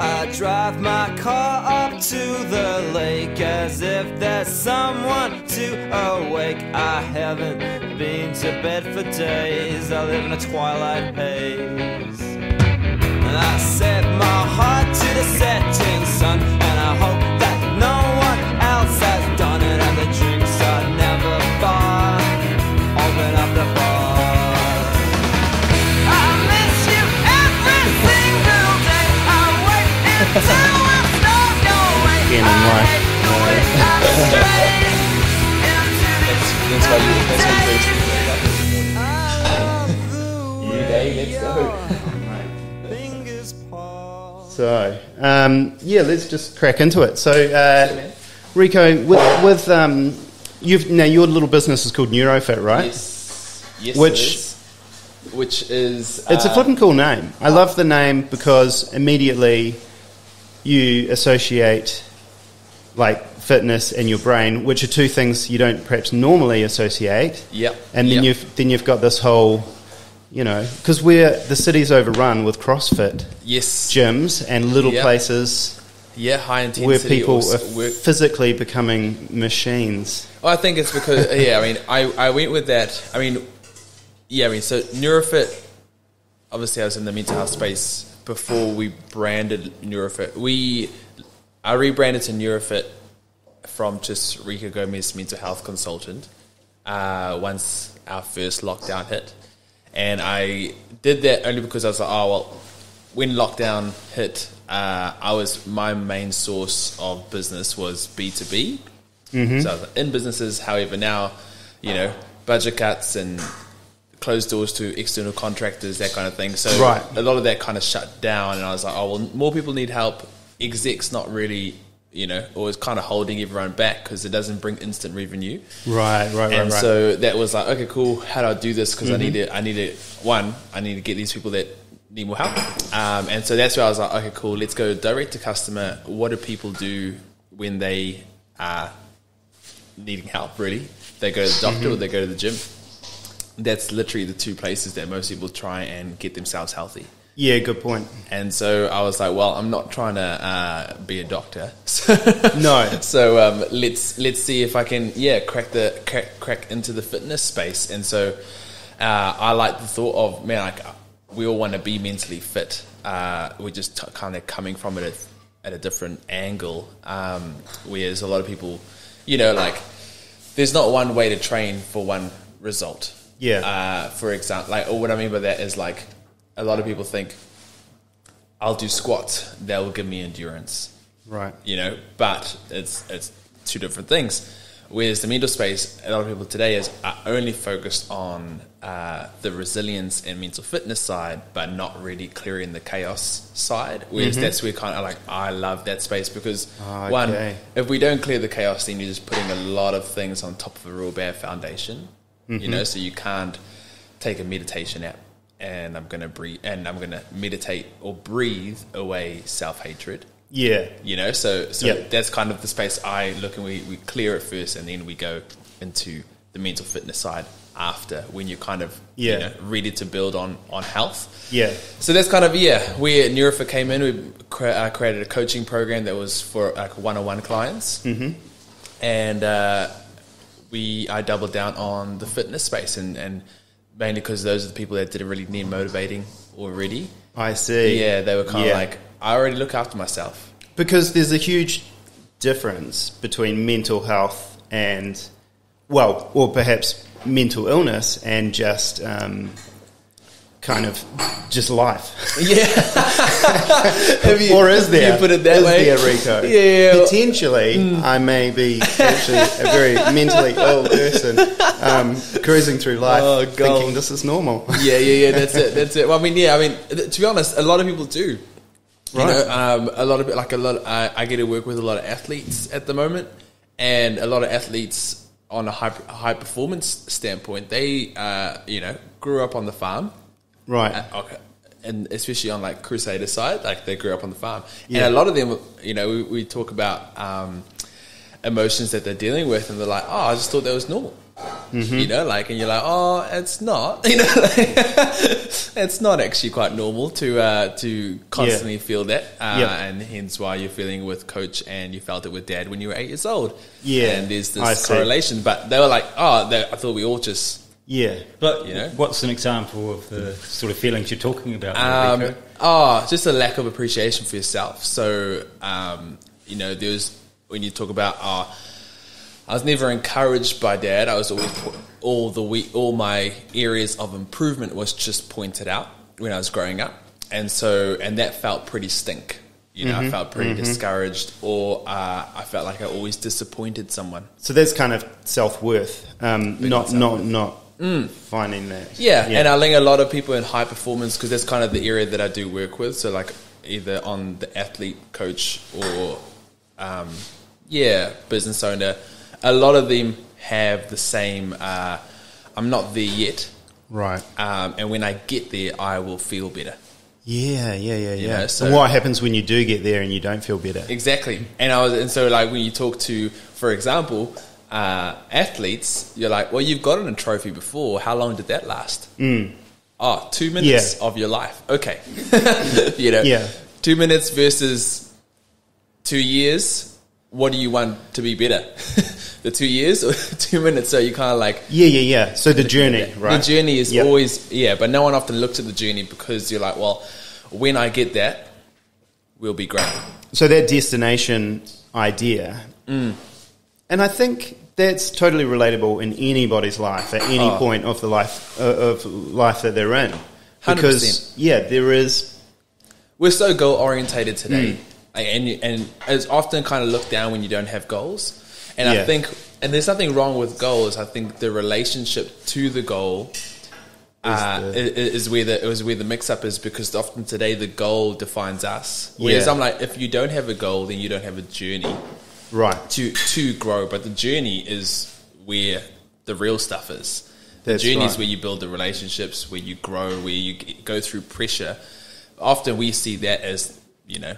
I drive my car up to the lake as if there's someone to awake. I haven't been to bed for days, I live in a twilight haze. And I set my heart to the setting sun, and I hope that no one else has done it. And the drinks are never far, open up the bar. I miss you every single day. I wait until the stars go away. Again in life. That's why you every day, let's go. So, let's just crack into it. So, Rico, with your little business is called Neurofit, right? Yes, which is it's a flippin' cool name. I love the name because immediately you associate like fitness and your brain, which are two things you don't perhaps normally associate. Yep. And then you've got this whole, because the city's overrun with CrossFit gyms and little places high intensity where people are physically becoming machines. Well, I think it's because I went with that. So Neurofit, obviously I was in the mental health space before we branded Neurofit. I rebranded to Neurofit from just Rico Gomez, mental health consultant, once our first lockdown hit. And I did that only because I was like, when lockdown hit, my main source of business was B2B. Mm-hmm. So I was in businesses, however, now, budget cuts and closed doors to external contractors, that kind of thing. So a lot of that kind of shut down, and I was like, more people need help. Execs not really, always kind of holding everyone back because it doesn't bring instant revenue. Right. So that was like, okay, cool. How do I do this? Because I need to get these people that need more help. And so that's where I was like, okay, cool. Let's go direct to customer. What do people do when they are needing help? Really, they go to the doctor or they go to the gym. That's literally the two places that most people try and get themselves healthy. Yeah, good point. And so I was like, well, I'm not trying to be a doctor. No. So let's see if I can crack into the fitness space. And so I like the thought of, we all want to be mentally fit. We're just kind of coming from it at a different angle. Whereas a lot of people, there's not one way to train for one result. Yeah. For example, what I mean by that is a lot of people think, I'll do squats, that will give me endurance. Right. But it's two different things. Whereas the mental space, a lot of people today are only focused on the resilience and mental fitness side, but not really clearing the chaos side. Whereas that's where kind of I love that space because one, if we don't clear the chaos, then you're just putting a lot of things on top of a real bad foundation. So you can't take a meditation app and I'm going to breathe and I'm going to meditate or breathe away self-hatred. Yeah. So that's kind of the space I look, and we clear it first and then we go into the mental fitness side after, when you're kind of ready to build on health. Yeah. So that's kind of where Neurofit came in. We created a coaching program that was for one-on-one clients. And I doubled down on the fitness space and mainly because those are the people that didn't really need motivating already. I see. Yeah, they were kind of I already look after myself. Because there's a huge difference between mental health and, or perhaps mental illness and just kind of just life. Yeah. Or is there? You put it that way? Is there, Rico? Yeah. Potentially, I may be actually a very mentally ill person cruising through life thinking this is normal. Yeah. That's it. Well, to be honest, a lot of people do. Right. I get to work with a lot of athletes at the moment, and a lot of athletes on a high performance standpoint, they grew up on the farm. Right. And especially on Crusader side, they grew up on the farm. Yeah. And a lot of them, we talk about emotions that they're dealing with, and they're like, I just thought that was normal. you know, like, and you're like, oh, it's not, you know, it's not actually quite normal to constantly feel that, and hence why you're feeling with coach and you felt it with dad when you were 8 years old. Yeah, and there's this correlation, but they were like, oh, I thought we all just. Yeah, but you know, what's an example of the sort of feelings you're talking about? Rico? Just a lack of appreciation for yourself. So, you know, there's when you talk about, I was never encouraged by dad. I was always all my areas of improvement was just pointed out when I was growing up, and that felt pretty stink. You know, I felt pretty discouraged, or I felt like I always disappointed someone. So that's kind of self-worth, not finding that. Yeah, and I think a lot of people in high performance, because that's kind of the area that I do work with. So like either on the athlete, coach, or business owner, a lot of them have the same. I'm not there yet, right? And when I get there, I will feel better. Yeah. You know, so and what happens when you do get there and you don't feel better? Exactly. And so like when you talk to, for example, athletes, you're like, well, you've gotten a trophy before. How long did that last? 2 minutes of your life. Okay. You know, 2 minutes versus 2 years. What do you want to be better? The 2 years or 2 minutes? So you kind of like... Yeah. So the journey, right? The journey is always... Yeah, but no one often looks at the journey because you're like, well, when I get that, we'll be great. So that destination idea... And I think that's totally relatable in anybody's life at any point of the life that they're in. Because, 100%. There is... We're so goal-orientated today. And it's often kind of looked down when you don't have goals. And I think, and there's nothing wrong with goals. I think the relationship to the goal is where the mix-up is, because often today the goal defines us. Whereas I'm like, if you don't have a goal, then you don't have a journey, right? To grow. But the journey is where the real stuff is. The journey is where you build the relationships, where you grow, where you go through pressure. Often we see that as, you know,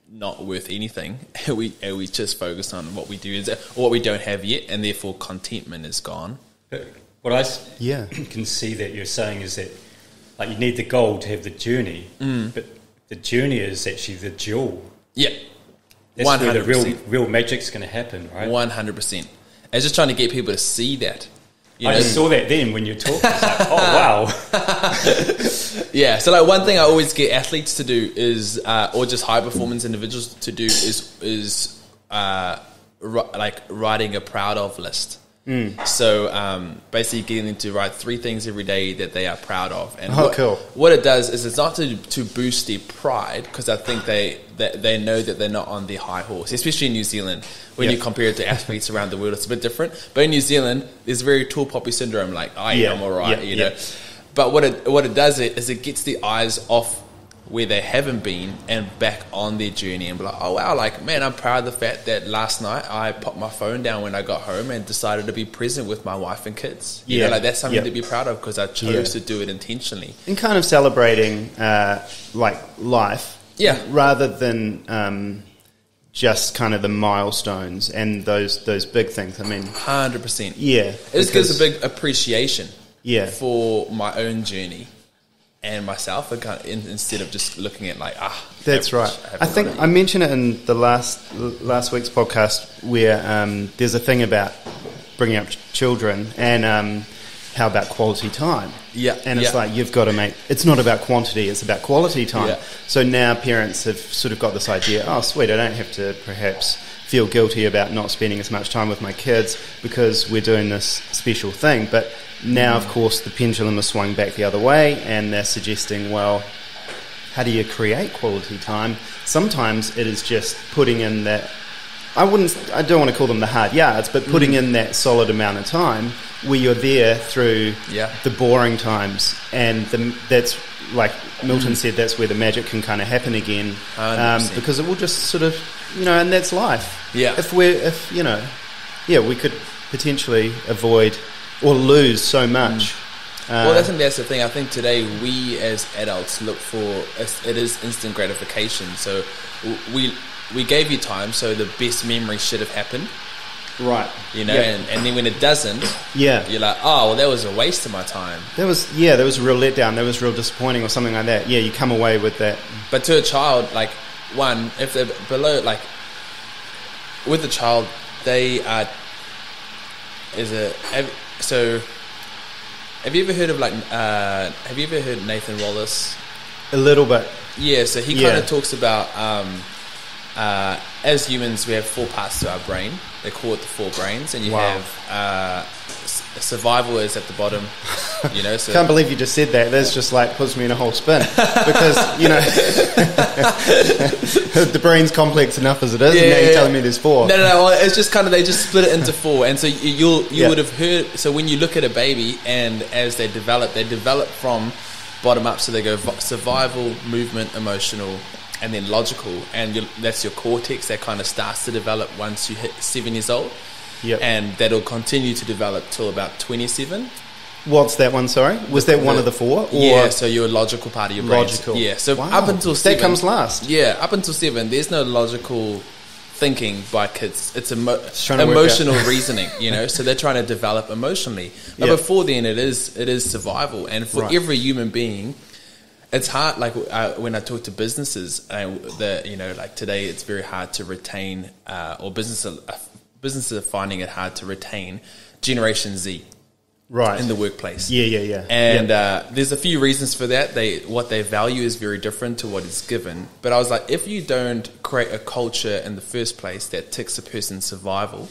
not worth anything. We just focus on what we do or what we don't have yet, and therefore contentment is gone. But what I can see that you're saying is that, like, you need the goal to have the journey, but the journey is actually the jewel. Yeah, that's 100%. Where the real magic's going to happen, right? 100%. I was just trying to get people to see that. You know? I just saw that then when you're talking. It's like, oh, wow. Yeah, so like one thing I always get athletes to do is, or just high performance individuals to do is like writing a proud of list. So basically getting them to write 3 things every day that they are proud of. And what it does is it's not to boost their pride, because I think they know that they're not on their high horse, especially in New Zealand. When you compare it to athletes around the world, it's a bit different. But in New Zealand, there's very tall poppy syndrome, like, I'm all right, you know. But what it does is it gets the eyes off where they haven't been and back on their journey, and be like, oh wow, like, man, I'm proud of the fact that last night I popped my phone down when I got home and decided to be present with my wife and kids. You know, like, that's something to be proud of, because I chose to do it intentionally. And kind of celebrating like life, rather than just kind of the milestones and those big things. I mean, 100%. Yeah, it just gives a big appreciation. For my own journey and myself, instead of just looking at like, that's right. I think I mentioned it in the last week's podcast, where there's a thing about bringing up children and how about quality time. And it's like, you've got to it's not about quantity, it's about quality time. So now parents have sort of got this idea, oh sweet, I don't have to perhaps feel guilty about not spending as much time with my kids because we're doing this special thing. But now, of course, the pendulum has swung back the other way, and they're suggesting, well, how do you create quality time? Sometimes it is just putting in that, I don't want to call them the hard yards, but putting in that solid amount of time where you're there through the boring times, and that's, like Milton said, that's where the magic can kind of happen again, because it will just sort of, you know, and that's life. If we could potentially avoid or lose so much. Well, I think that's the thing. I think today we as adults look for, it is instant gratification. So we gave you time, so the best memory should have happened. Right. You know, Yeah. and then when it doesn't, Yeah. you're like, oh, well, that was a waste of my time. There was a real letdown. That was real disappointing or something like that. Yeah, you come away with that. But to a child, like, one, if they're below, like, with a child, they are, so, have you ever heard of, like, have you ever heard Nathan Wallace? A little bit. Yeah, so he kind of talks about, as humans, we have 4 parts to our brain. They call it the 4 brains, and you have survival is at the bottom. You know, so Can't believe you just said that. That's just like puts me in a whole spin because you know the brain's complex enough as it is, and now you're telling me there's 4. No. Well, it's just kind of they just split it into 4, and so you would have heard. So when you look at a baby, and as they develop from bottom up. So they go survival, movement, emotional, and then logical, and that's your cortex that kind of starts to develop once you hit 7 years old. Yep. And that'll continue to develop till about 27. What's that one, sorry? Was that one of the 4? Or yeah, so your logical part of your brain. Logical. Yeah, so wow. up until 7. That comes last. Yeah, up until 7, there's no logical thinking by kids. It's trying to emotional reasoning, you know, so they're trying to develop emotionally. But before then, it is survival. And for every human being, it's hard, like when I talk to businesses, like today it's very hard to retain, or businesses are finding it hard to retain Generation Z in the workplace. Yeah. And there's a few reasons for that. What they value is very different to what is given. But I was like, if you don't create a culture in the first place that ticks a person's survival,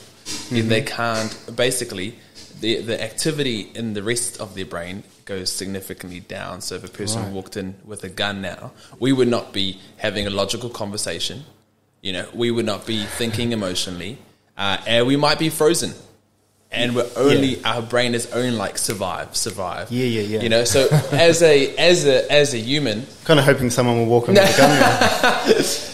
then they can't, basically, the activity in the rest of their brain goes significantly down. So if a person walked in with a gun now, we would not be having a logical conversation. You know, we would not be thinking emotionally, and we might be frozen. And we're only our brain is only like survive. Yeah. You know, so as a human, kind of hoping someone will walk in with a gun now.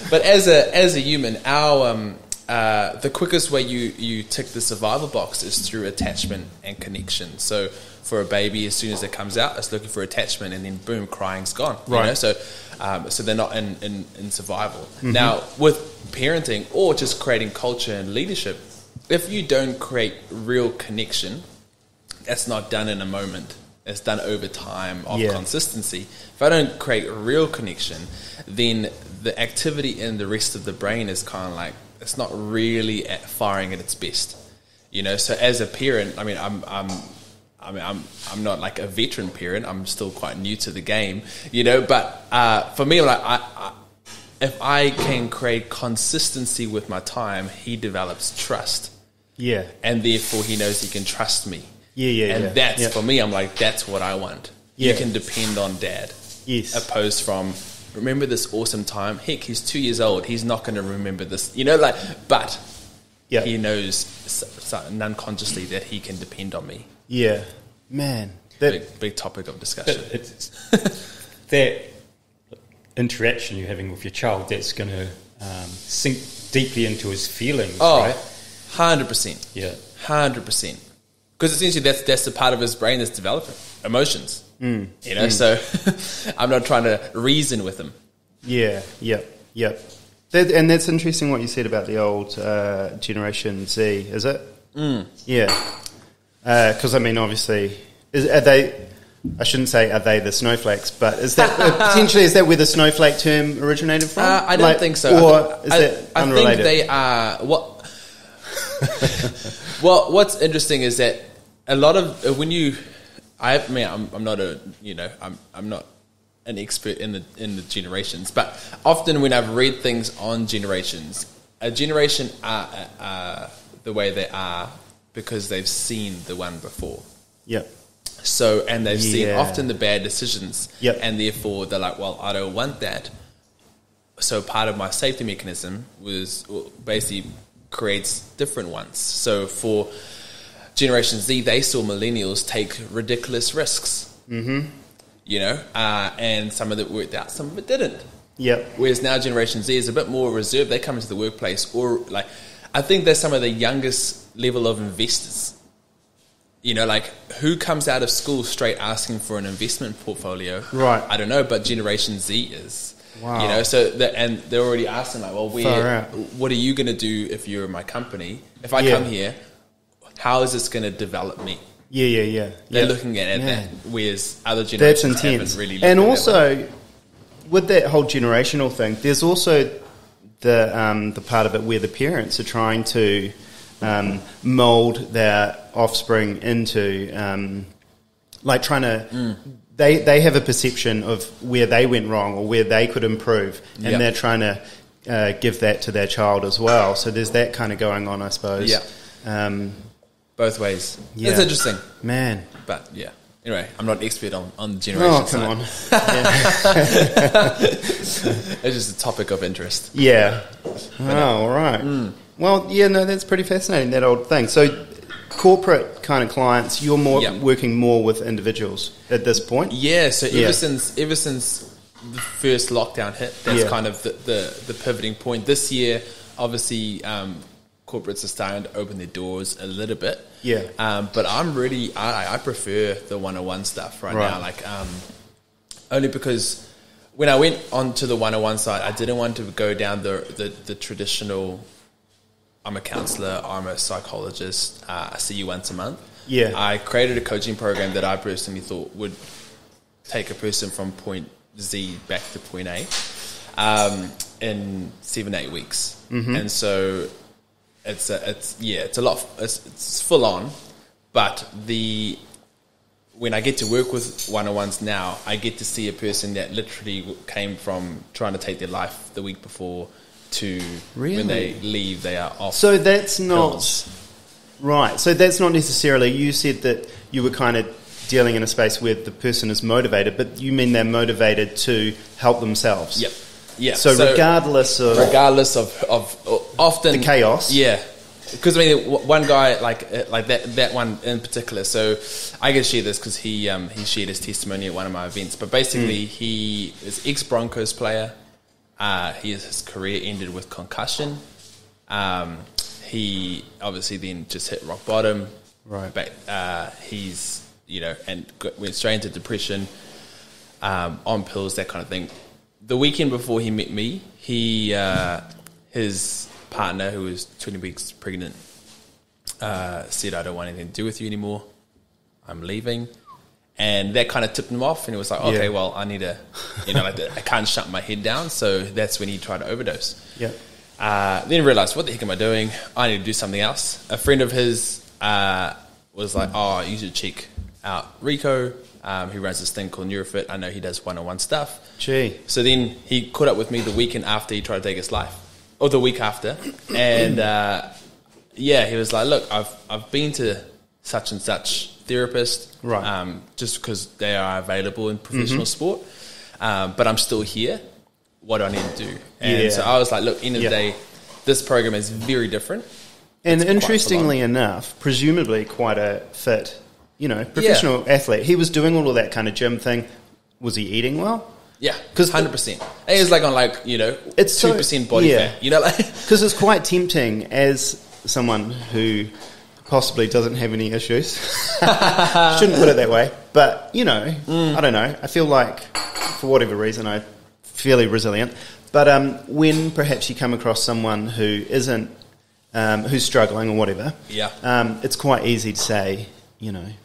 But as a human, our the quickest way you tick the survival box is through attachment and connection. So for a baby, as soon as it comes out, it's looking for attachment, and then boom, crying's gone. You know? So they're not in survival. Now with parenting or just creating culture and leadership, if you don't create real connection, that's not done in a moment. It's done over time of consistency. If I don't create real connection, then the activity in the rest of the brain is kind of like, it's not really firing at its best. You know, so as a parent, I mean, I'm not like a veteran parent. I'm still quite new to the game, you know. But for me, like if I can create consistency with my time, he develops trust. Yeah. And therefore he knows he can trust me. And that's for me, I'm like, that's what I want. You can depend on dad. Yes. Opposed from, remember this awesome time? Heck, he's 2 years old. He's not going to remember this. You know, like, but he knows unconsciously that he can depend on me. Yeah. Man. Big topic of discussion. It's that interaction you're having with your child that's going to sink deeply into his feelings, right? 100%. Yeah. 100%. Because essentially that's the part of his brain that's developing. Emotions. You know, so I'm not trying to reason with him. Yeah. And that's interesting what you said about the old Generation Z, is it? Yeah. Because, I mean, obviously, are they... I shouldn't say are they the snowflakes, but is that potentially is that where the snowflake term originated from? I don't think so. Or is that unrelated? I think they are Well, what's interesting is that a lot of when you, I'm not I'm not an expert in the generations, but often when I've read things on generations, a generation are the way they are because they've seen the one before. Yep. So, and they've seen often the bad decisions, and therefore they're like, well, I don't want that. So part of my safety mechanism was basically creates different ones. So for Generation Z, they saw millennials take ridiculous risks, you know, and some of it worked out, some of it didn't. Yep. Whereas now Generation Z is a bit more reserved. They come into the workplace, or like, I think they're some of the youngest level of investors. You know, like, who comes out of school straight asking for an investment portfolio? Right. I don't know, but Generation Z is. Wow. You know, so and they're already asking like, well, Far out. what are you going to do if you're my company? If I come here, how is this going to develop me? Yeah. They're looking at that, whereas other That's generations intense. haven't really looked And at also, with that whole generational thing, there's also the part of it where the parents are trying to mould their offspring into, like trying to... They have a perception of where they went wrong or where they could improve, and they're trying to give that to their child as well. So there's that kind of going on, I suppose. Yeah. Both ways. Yeah. It's interesting. Man. But yeah. Anyway, I'm not an expert on the generation side. On. It's just a topic of interest. Yeah. All right. Well, that's pretty fascinating, that old thing. So corporate kind of clients, you're working more with individuals at this point? Yeah, so ever since the first lockdown hit, that's kind of the pivoting point. This year, obviously, corporates are starting to open their doors a little bit. Yeah. But I'm really, I prefer the one-on-one stuff right now. Like, only because when I went onto the one-on-one side, I didn't want to go down the traditional, I'm a counselor, I'm a psychologist, I see you once a month. Yeah. I created a coaching program that I personally thought would take a person from point Z back to point A in 7-8 weeks. Mm-hmm. And so it's a lot, it's full on, but when I get to work with one-on-ones now, I get to see a person that literally came from trying to take their life the week before to when they leave, they are off. So that's not pills. Right. So that's not necessarily. You said that you were kind of dealing in a space where the person is motivated, but you mean they're motivated to help themselves. Yep. Yeah. So regardless of often the chaos. Yeah. Because I mean, one guy like that one in particular. So I can share this because he shared his testimony at one of my events. But basically, he is ex-Broncos player. His career ended with concussion. He obviously then just hit rock bottom. Right. But he's and went straight into depression, on pills, that kind of thing. The weekend before he met me, his partner, who was 20 weeks pregnant, said, "I don't want anything to do with you anymore. I'm leaving." And that kind of tipped him off, and it was like, okay, well, I need to, I can't shut my head down. So that's when he tried to overdose. Yeah. Then realized, what the heck am I doing? I need to do something else. A friend of his was like, "Oh, you should check out Rico. He runs this thing called Neurofit. I know he does one-on-one stuff." Gee. So then he caught up with me the weekend after he tried to take his life, or the week after, and he was like, "Look, I've been to such and such therapist, right? Just because they are available in professional sport, but I'm still here. What do I need to do?" And so I was like, "Look, end of the day, this program is very different." And interestingly enough, presumably quite a fit, professional athlete. He was doing all of that kind of gym thing. Was he eating well? Yeah, 100%. He was like on it's 2% body fat. Because it's quite tempting as someone who possibly doesn't have any issues. Shouldn't put it that way, but I don't know. I feel like for whatever reason I'm fairly resilient. But when perhaps you come across someone who isn't, who's struggling or whatever, it's quite easy to say,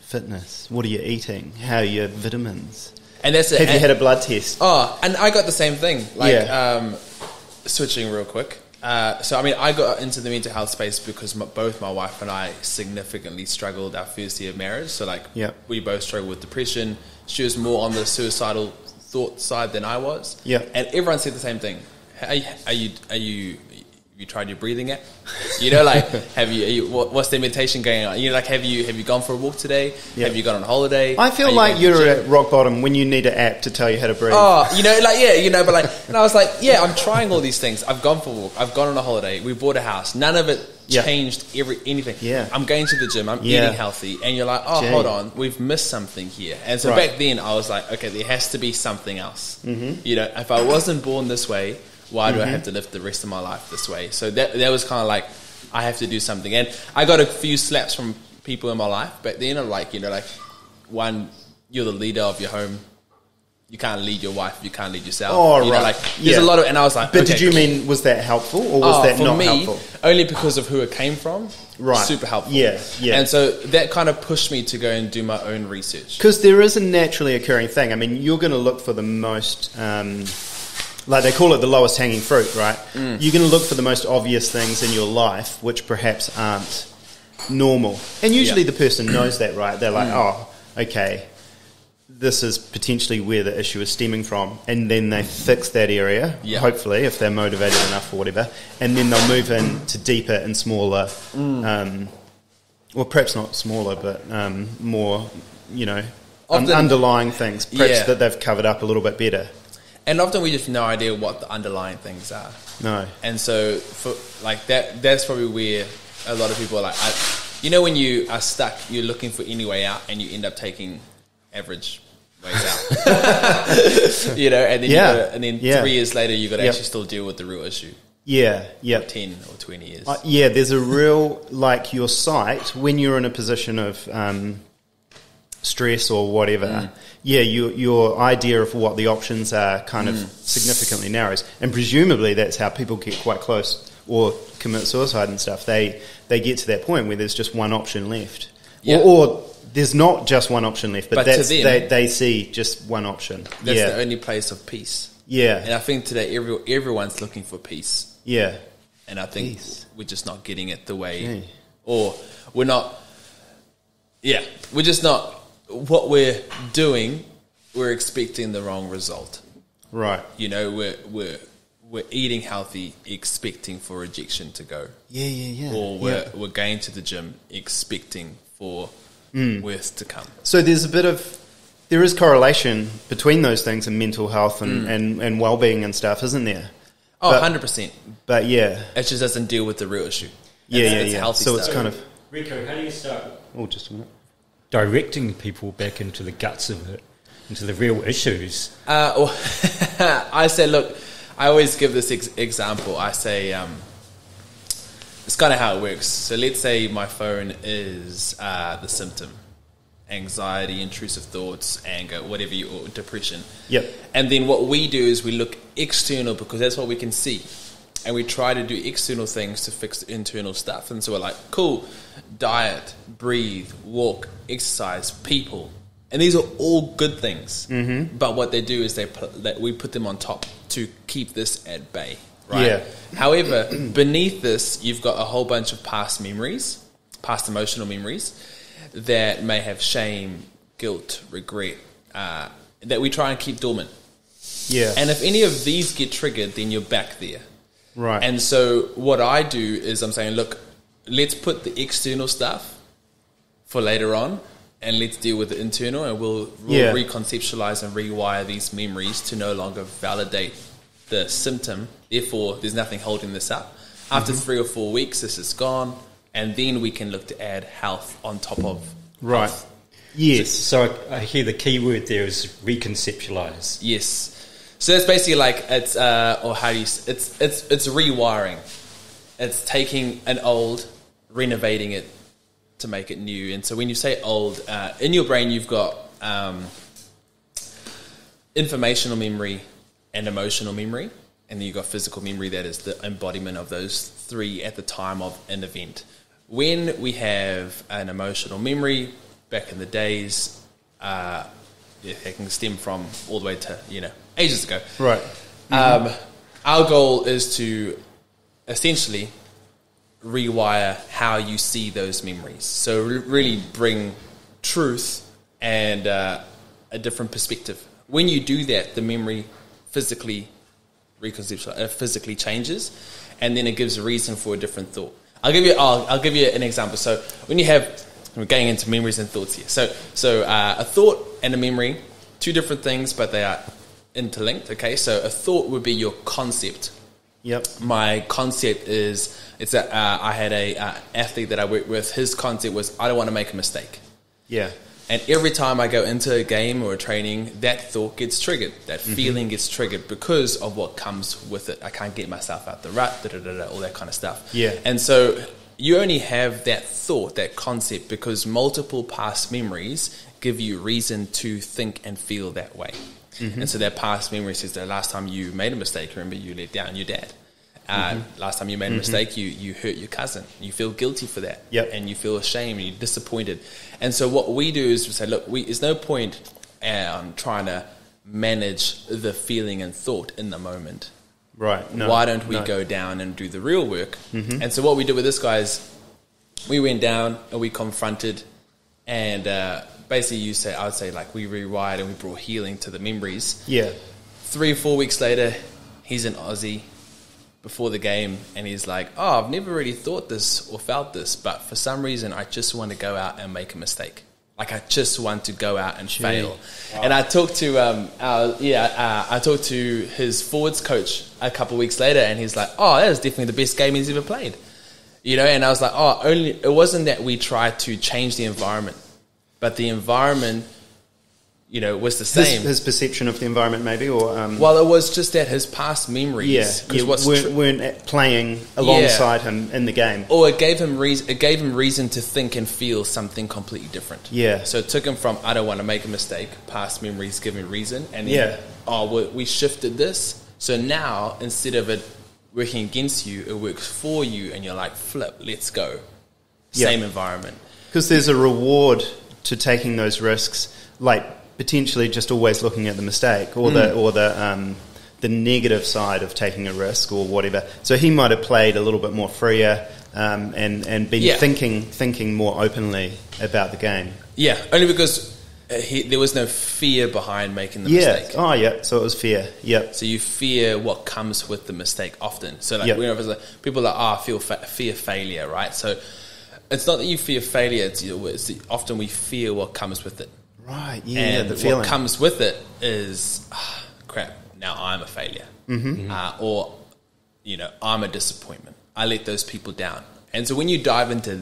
fitness. What are you eating? How are your vitamins? And that's it. Have you had a blood test? Oh, and I got the same thing. Switching real quick. So, I mean, I got into the mental health space because both my wife and I significantly struggled our first year of marriage. So, we both struggled with depression. She was more on the suicidal thought side than I was. Yeah. And everyone said the same thing. Are you tried your breathing app? Have you what's the meditation going on? Have you gone for a walk today? Yeah. Have you gone on holiday? I feel like you're at rock bottom when you need an app to tell you how to breathe. Oh, and I was like, I'm trying all these things. I've gone for a walk. I've gone on a holiday. We bought a house. None of it changed anything. Yeah. I'm going to the gym. I'm eating healthy. And you're like, hold on. We've missed something here. And so back then I was like, okay, there has to be something else. Mm-hmm. If I wasn't born this way, why do I have to live the rest of my life this way? So that was kind of like, I have to do something. And I got a few slaps from people in my life back then. One, you're the leader of your home. you can't lead your wife, you can't lead yourself. Oh, you know, right. like there's a lot of, and I was like, but okay, did you mean, was that helpful or was that for not me, helpful? Only because of who it came from. Right. Super helpful. Yeah. And so that kind of pushed me to go and do my own research. Because there is a naturally occurring thing. I mean, you're going to look for the most, like they call it the lowest hanging fruit, right? You're going to look for the most obvious things in your life, which perhaps aren't normal. And usually the person knows that, right? They're like, oh, okay, this is potentially where the issue is stemming from. And then they fix that area, hopefully, if they're motivated enough or whatever. And then they'll move into deeper and smaller, well, perhaps not smaller, but more, you know, underlying things, perhaps that they've covered up a little bit better. And often we just have no idea what the underlying things are. No. And so, for like that's probably where a lot of people are like, you know, when you are stuck, you're looking for any way out, and you end up taking average ways out. You know, and then 3 years later, you got to actually still deal with the real issue. Yeah. 10 or 20 years. There's a real, like your sight, when you're in a position of stress or whatever, your idea of what the options are kind of significantly narrows. And presumably that's how people get quite close or commit suicide and stuff. They get to that point where there's just one option left. Yeah. Or there's not just one option left, but that's, to them, they see just one option. That's the only place of peace. Yeah. And I think today everyone's looking for peace. Yeah. And I think we're just not getting it the way, or we're not, we're just not, what we're doing, we're expecting the wrong result. Right. You know, we're eating healthy, expecting for rejection to go. Yeah. Or we're going to the gym, expecting for worse to come. So there is correlation between those things and mental health and well-being and stuff, isn't there? Oh, 100%. But it just doesn't deal with the real issue. It's healthy so stuff. It's kind of... Rico, how do you start? Oh, just a minute. Directing people back into the guts of it, into the real issues. I say, look, I always give this example. I say, it's kind of how it works. So let's say my phone is the symptom: anxiety, intrusive thoughts, anger, whatever or depression. Yep. And then what we do is we look external because that's what we can see. And we try to do external things to fix the internal stuff. And so we're like, cool, diet, breathe, walk, exercise, people. And these are all good things. Mm-hmm. But what they do is we put them on top to keep this at bay. Right? Yeah. However, beneath this, you've got a whole bunch of past memories, past emotional memories, that may have shame, guilt, regret, that we try and keep dormant. Yeah. And if any of these get triggered, then you're back there. Right. And so what I do is I'm saying, look, let's put the external stuff for later on, and let's deal with the internal, and we'll reconceptualize and rewire these memories to no longer validate the symptom. Therefore, there's nothing holding this up. After 3 or 4 weeks, this is gone, and then we can look to add health on top of health. Yes. So I hear the key word there is reconceptualize. Yes. So it's basically like it's it's rewiring. It's taking an old, renovating it to make it new. And so when you say old, in your brain you've got informational memory and emotional memory, and then you've got physical memory that is the embodiment of those three at the time of an event. When we have an emotional memory, back in the days, it can stem from all the way to, ages ago. Right. Our goal is to essentially rewire how you see those memories. So really bring truth and a different perspective. When you do that, the memory physically changes, and then it gives a reason for a different thought. I'll give you an example. So when we're getting into memories and thoughts here. So a thought and a memory, two different things, but they are interlinked. Okay, so a thought would be your concept. Yep. My concept is I had a athlete that I worked with. His concept was, I don't want to make a mistake. Yeah. And every time I go into a game or a training, that thought gets triggered. That feeling gets triggered because of what comes with it. I can't get myself out the rut, all that kind of stuff. Yeah. And so you only have that thought, that concept, because multiple past memories give you reason to think and feel that way. And so that past memory says the last time you made a mistake, remember you let down your dad. Last time you made a mistake, you hurt your cousin. You feel guilty for that. And you feel ashamed, you're disappointed. And so what we do is we say, look, there's no point trying to manage the feeling and thought in the moment. Right. No, why don't we go down and do the real work? And so what we did with this guy is we went down and we confronted, and basically I would say like we rewired and we brought healing to the memories. 3 or 4 weeks later, he's in Aussie before the game, and he's like, oh, I've never really thought this or felt this, but for some reason I just want to go out and make a mistake. Like I just want to go out and fail. Wow. And I talked to I talked to his forwards coach a couple of weeks later, and he's like, oh, that was definitely the best game he's ever played. You know, and I was like, it wasn't that we tried to change the environment, but the environment, you know, was the same. His perception of the environment, maybe, or well, it was just that his past memories, weren't playing alongside him in the game, or it gave him reason to think and feel something completely different. So it took him from I don't want to make a mistake, past memories give me reason, and then, we shifted this. So now instead of it working against you, it works for you, and you're like, flip, let's go. Same environment, because there's a reward to taking those risks, like potentially just always looking at the mistake or the negative side of taking a risk or whatever. So he might have played a little bit more freer and been thinking more openly about the game. Yeah, only because there was no fear behind making the mistake. Oh, yeah. So it was fear. Yeah. So you fear what comes with the mistake often. So like people are like, fear failure, right? So it's not that you fear failure. It's often we fear what comes with it. Right, yeah, and the feeling. What comes with it is, crap, now I'm a failure. Or, you know, I'm a disappointment. I let those people down. And so when you dive into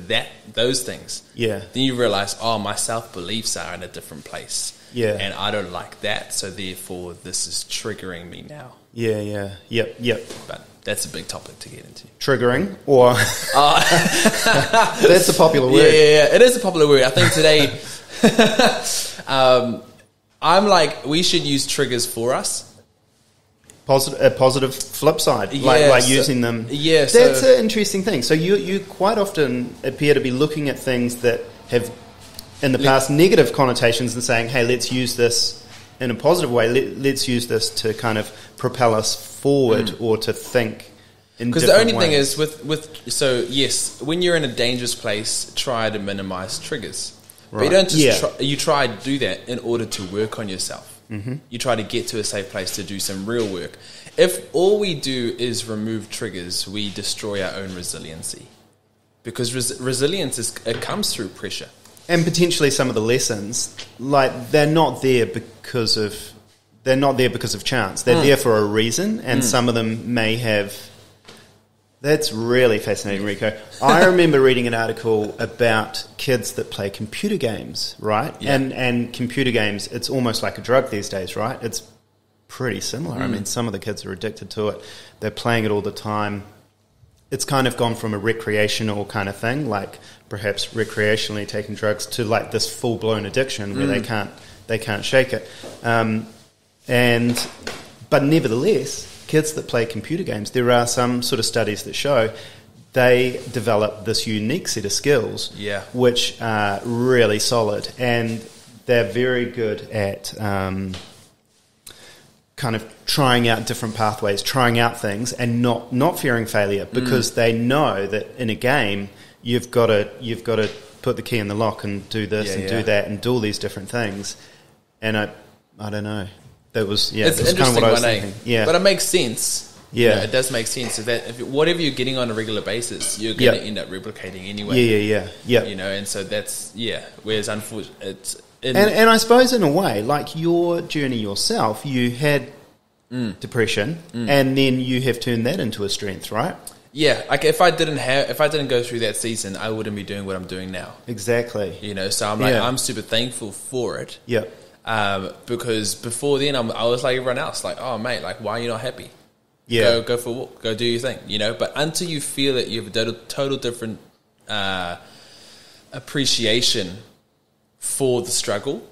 those things, then you realize, my self-beliefs are in a different place. And I don't like that, so therefore this is triggering me now. Yep. But that's a big topic to get into. Triggering, or... That's a popular word. Yeah, it is a popular word. I think today... I'm like, we should use triggers for us. A positive flip side, like using them. Yeah, that's an interesting thing. So you quite often appear to be looking at things that have, in the past, negative connotations and saying, hey, let's use this in a positive way. Let's use this to kind of propel us forward or to think in different ways. Because the only thing is, when you're in a dangerous place, try to minimize triggers. But you don't just you try to do that in order to work on yourself. You try to get to a safe place to do some real work. If all we do is remove triggers, we destroy our own resiliency. Because resilience it comes through pressure. And potentially some of the lessons, like they're not there because of chance. They're there for a reason, and some of them may have. That's really fascinating, Rico. I remember reading an article about kids that play computer games, right? Yeah. And computer games, it's almost like a drug these days, right? It's pretty similar. I mean, some of the kids are addicted to it. They're playing it all the time. It's kind of gone from a recreational kind of thing, like perhaps recreationally taking drugs, to like this full-blown addiction where they can't shake it. But nevertheless, kids that play computer games, there are some sort of studies that show they develop this unique set of skills, which are really solid, and they're very good at kind of trying out different pathways, trying out things, and not fearing failure, because they know that in a game you've got to put the key in the lock and do this do that and do all these different things. And I don't know. That was it's kind of what I was thinking. Yeah, but it makes sense. Yeah, you know, it does make sense. So that whatever you're getting on a regular basis, you're going to end up replicating anyway. Yeah. You know, and so that's Whereas unfortunately, it's and I suppose in a way, like your journey yourself, you had depression, and then you have turned that into a strength, right? Yeah, like if I didn't go through that season, I wouldn't be doing what I'm doing now. Exactly. You know, so I'm like I'm super thankful for it. Yeah. Because before then I was like everyone else, like, oh mate, like why are you not happy? Go for a walk, go do your thing, you know. But until you feel that you have a total different appreciation for the struggle,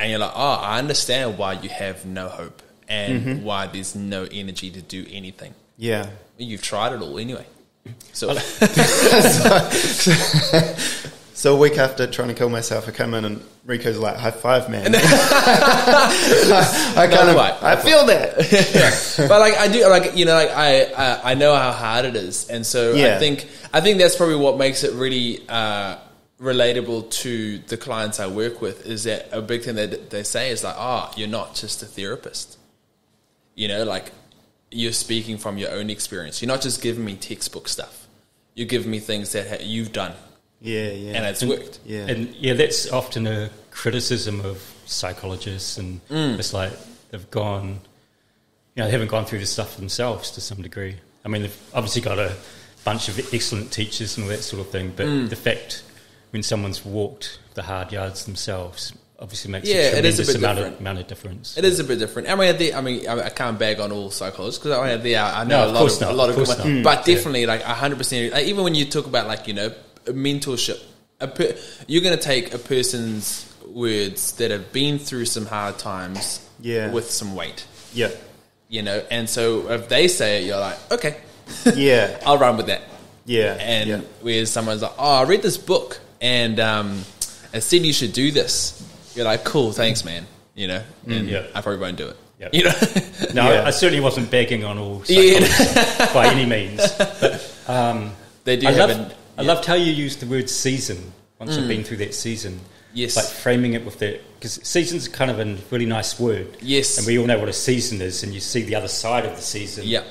and you're like, oh, I understand why you have no hope and why there's no energy to do anything. Yeah. You've tried it all anyway. So, so a week after trying to kill myself, I come in and Rico's like, high five, man. I feel that. But like I do, like, you know, like I know how hard it is, and so I think that's probably what makes it really relatable to the clients I work with. Is that a big thing that they say is like, oh, you're not just a therapist, you know, like you're speaking from your own experience. You're not just giving me textbook stuff. You're giving me things that you've done. Yeah. And it's worked. Yeah. And that's often a criticism of psychologists, and it's like they've gone, you know, they haven't gone through the stuff themselves to some degree. I mean, they've obviously got a bunch of excellent teachers and all that sort of thing, but the fact when someone's walked the hard yards themselves obviously makes a tremendous amount of difference. It is a bit different. I can't bag on all psychologists because I know a lot of good ones, but definitely like 100%. Like, even when you talk about like, you know, mentorship, you're going to take a person's words that have been through some hard times with some weight. Yeah. You know, and so if they say it, you're like, okay, yeah, I'll run with that. Yeah. And where someone's like, oh, I read this book and it said you should do this. You're like, cool, thanks, man. You know, and I probably won't do it. Yep. You know, no, I certainly wasn't begging on all psychologists by any means. But they do. I loved how you used the word season. Once I've been through that season, yes, like framing it with that, because season's kind of a really nice word. Yes, and we all know what a season is, and you see the other side of the season. Yeah.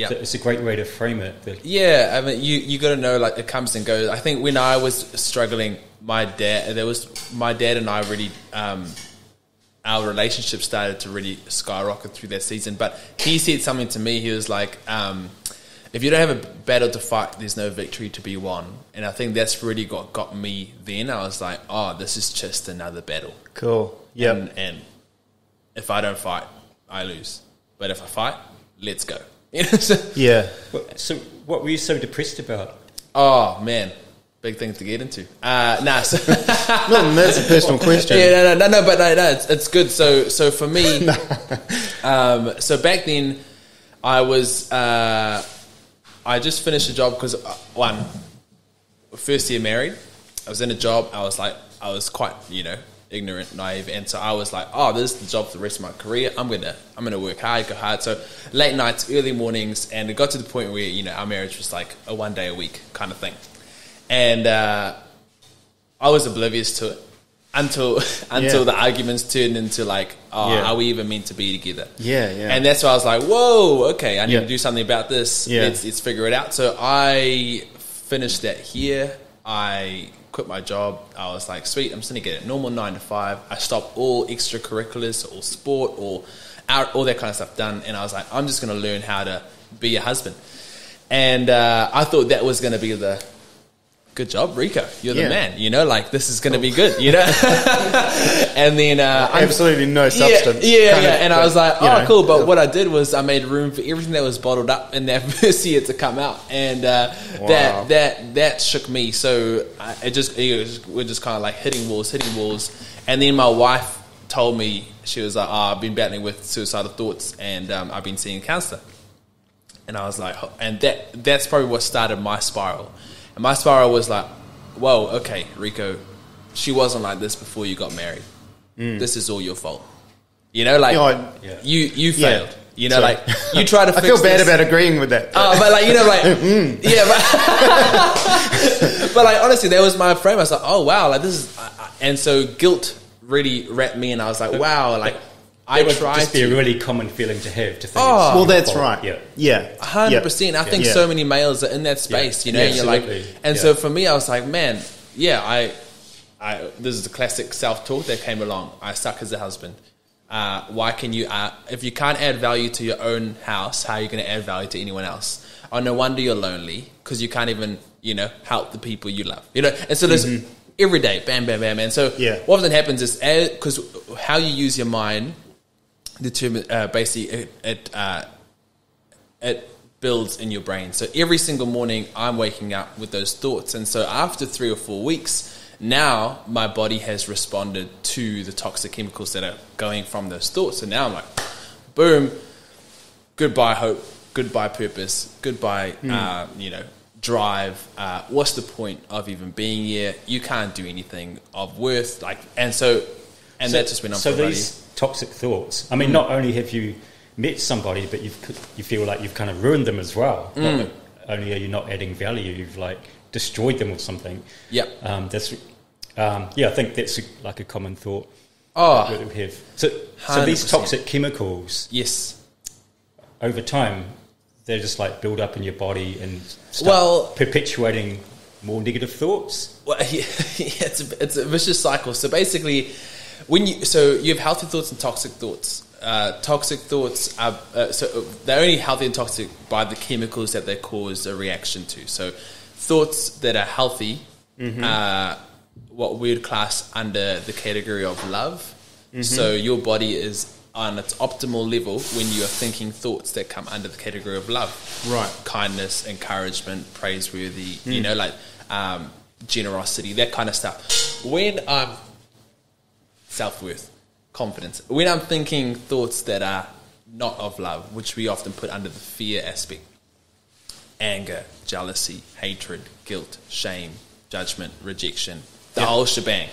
So it's a great way to frame it. Yeah, I mean, you got to know, like, it comes and goes. I think when I was struggling, my dad and I really, our relationship started to really skyrocket through that season. But he said something to me. He was like, if you don't have a battle to fight, there's no victory to be won. And I think that's really got me then. I was like, oh, this is just another battle. Cool. Yeah. And if I don't fight, I lose. But if I fight, let's go. Yeah. So what were you so depressed about? Oh, man. Big things to get into. So that's a personal question. Yeah, no, but it's good. So for me, so back then, I was, I just finished a job because, first year married, I was in a job, I was quite, you know, ignorant, naive, and so I was like, oh, this is the job for the rest of my career. I'm gonna work hard, go hard. So late nights, early mornings, and it got to the point where, you know, our marriage was like a 1 day a week kind of thing. And I was oblivious to it until the arguments turned into like, are we even meant to be together? Yeah. And that's why I was like, whoa, okay, I need to do something about this. Yeah. Let's figure it out. So I finished that year. I quit my job. I was like, sweet, I'm just going to get a normal 9 to 5. I stopped all extracurriculars or sport or all that kind of stuff done. And I was like, I'm just going to learn how to be a husband. And I thought that was going to be the good job, Rico. You're the man. You know, like, this is going to be good, you know? And then absolutely no substance. And I was like, cool. But what I did was I made room for everything that was bottled up in that first year to come out, and that shook me. So we're just kind of like hitting walls. And then my wife told me, she was like, I've been battling with suicidal thoughts, and I've been seeing a counselor. And I was like, and that's probably what started my spiral. And my spiral was like, whoa, okay, Rico, she wasn't like this before you got married. This is all your fault. You know, like, you failed. You know, like, you try to fix I feel bad about agreeing with that. Oh, but like, you know, like, but like, honestly, that was my frame. I was like, oh, wow, like, this is, and so guilt really wrapped me, and I was like, wow, like, It would just be a really common feeling to have. To think well, that's right. Yeah. 100%. I think so many males are in that space, you know, and you're like, and so for me, I was like, man, I this is the classic self-talk that came along. I suck as a husband. Why can you, if you can't add value to your own house, how are you going to add value to anyone else? Oh, no wonder you're lonely, because you can't even, you know, help the people you love, you know? And so there's every day, bam, bam, bam. And so what often happens is, because how you use your mind determine basically it builds in your brain. So every single morning I'm waking up with those thoughts, and so after 3 or 4 weeks, Now my body has responded to the toxic chemicals that are going from those thoughts. And now I'm like, boom, goodbye hope, goodbye purpose, goodbye, drive. What's the point of even being here? You can't do anything of worth. That just went on. So these toxic thoughts. I mean, not only have you met somebody, but you feel like you've kind of ruined them as well. Not only are you not adding value, you've like destroyed them or something. Yep. I think that's like a common thought that we have. So these toxic chemicals, yes, over time, they just like build up in your body and start perpetuating more negative thoughts. Well, it's a vicious cycle. So basically, you have healthy thoughts and toxic thoughts. Toxic thoughts are they're only healthy and toxic by the chemicals that they cause a reaction to. So thoughts that are healthy, what we would class under the category of love. So your body is on its optimal level when you are thinking thoughts that come under the category of love, right? Kindness, encouragement, praiseworthy, generosity, that kind of stuff. When I'm self-worth, confidence, when I'm thinking thoughts that are not of love, which we often put under the fear aspect, anger, jealousy, hatred, guilt, shame, judgment, rejection, the whole shebang.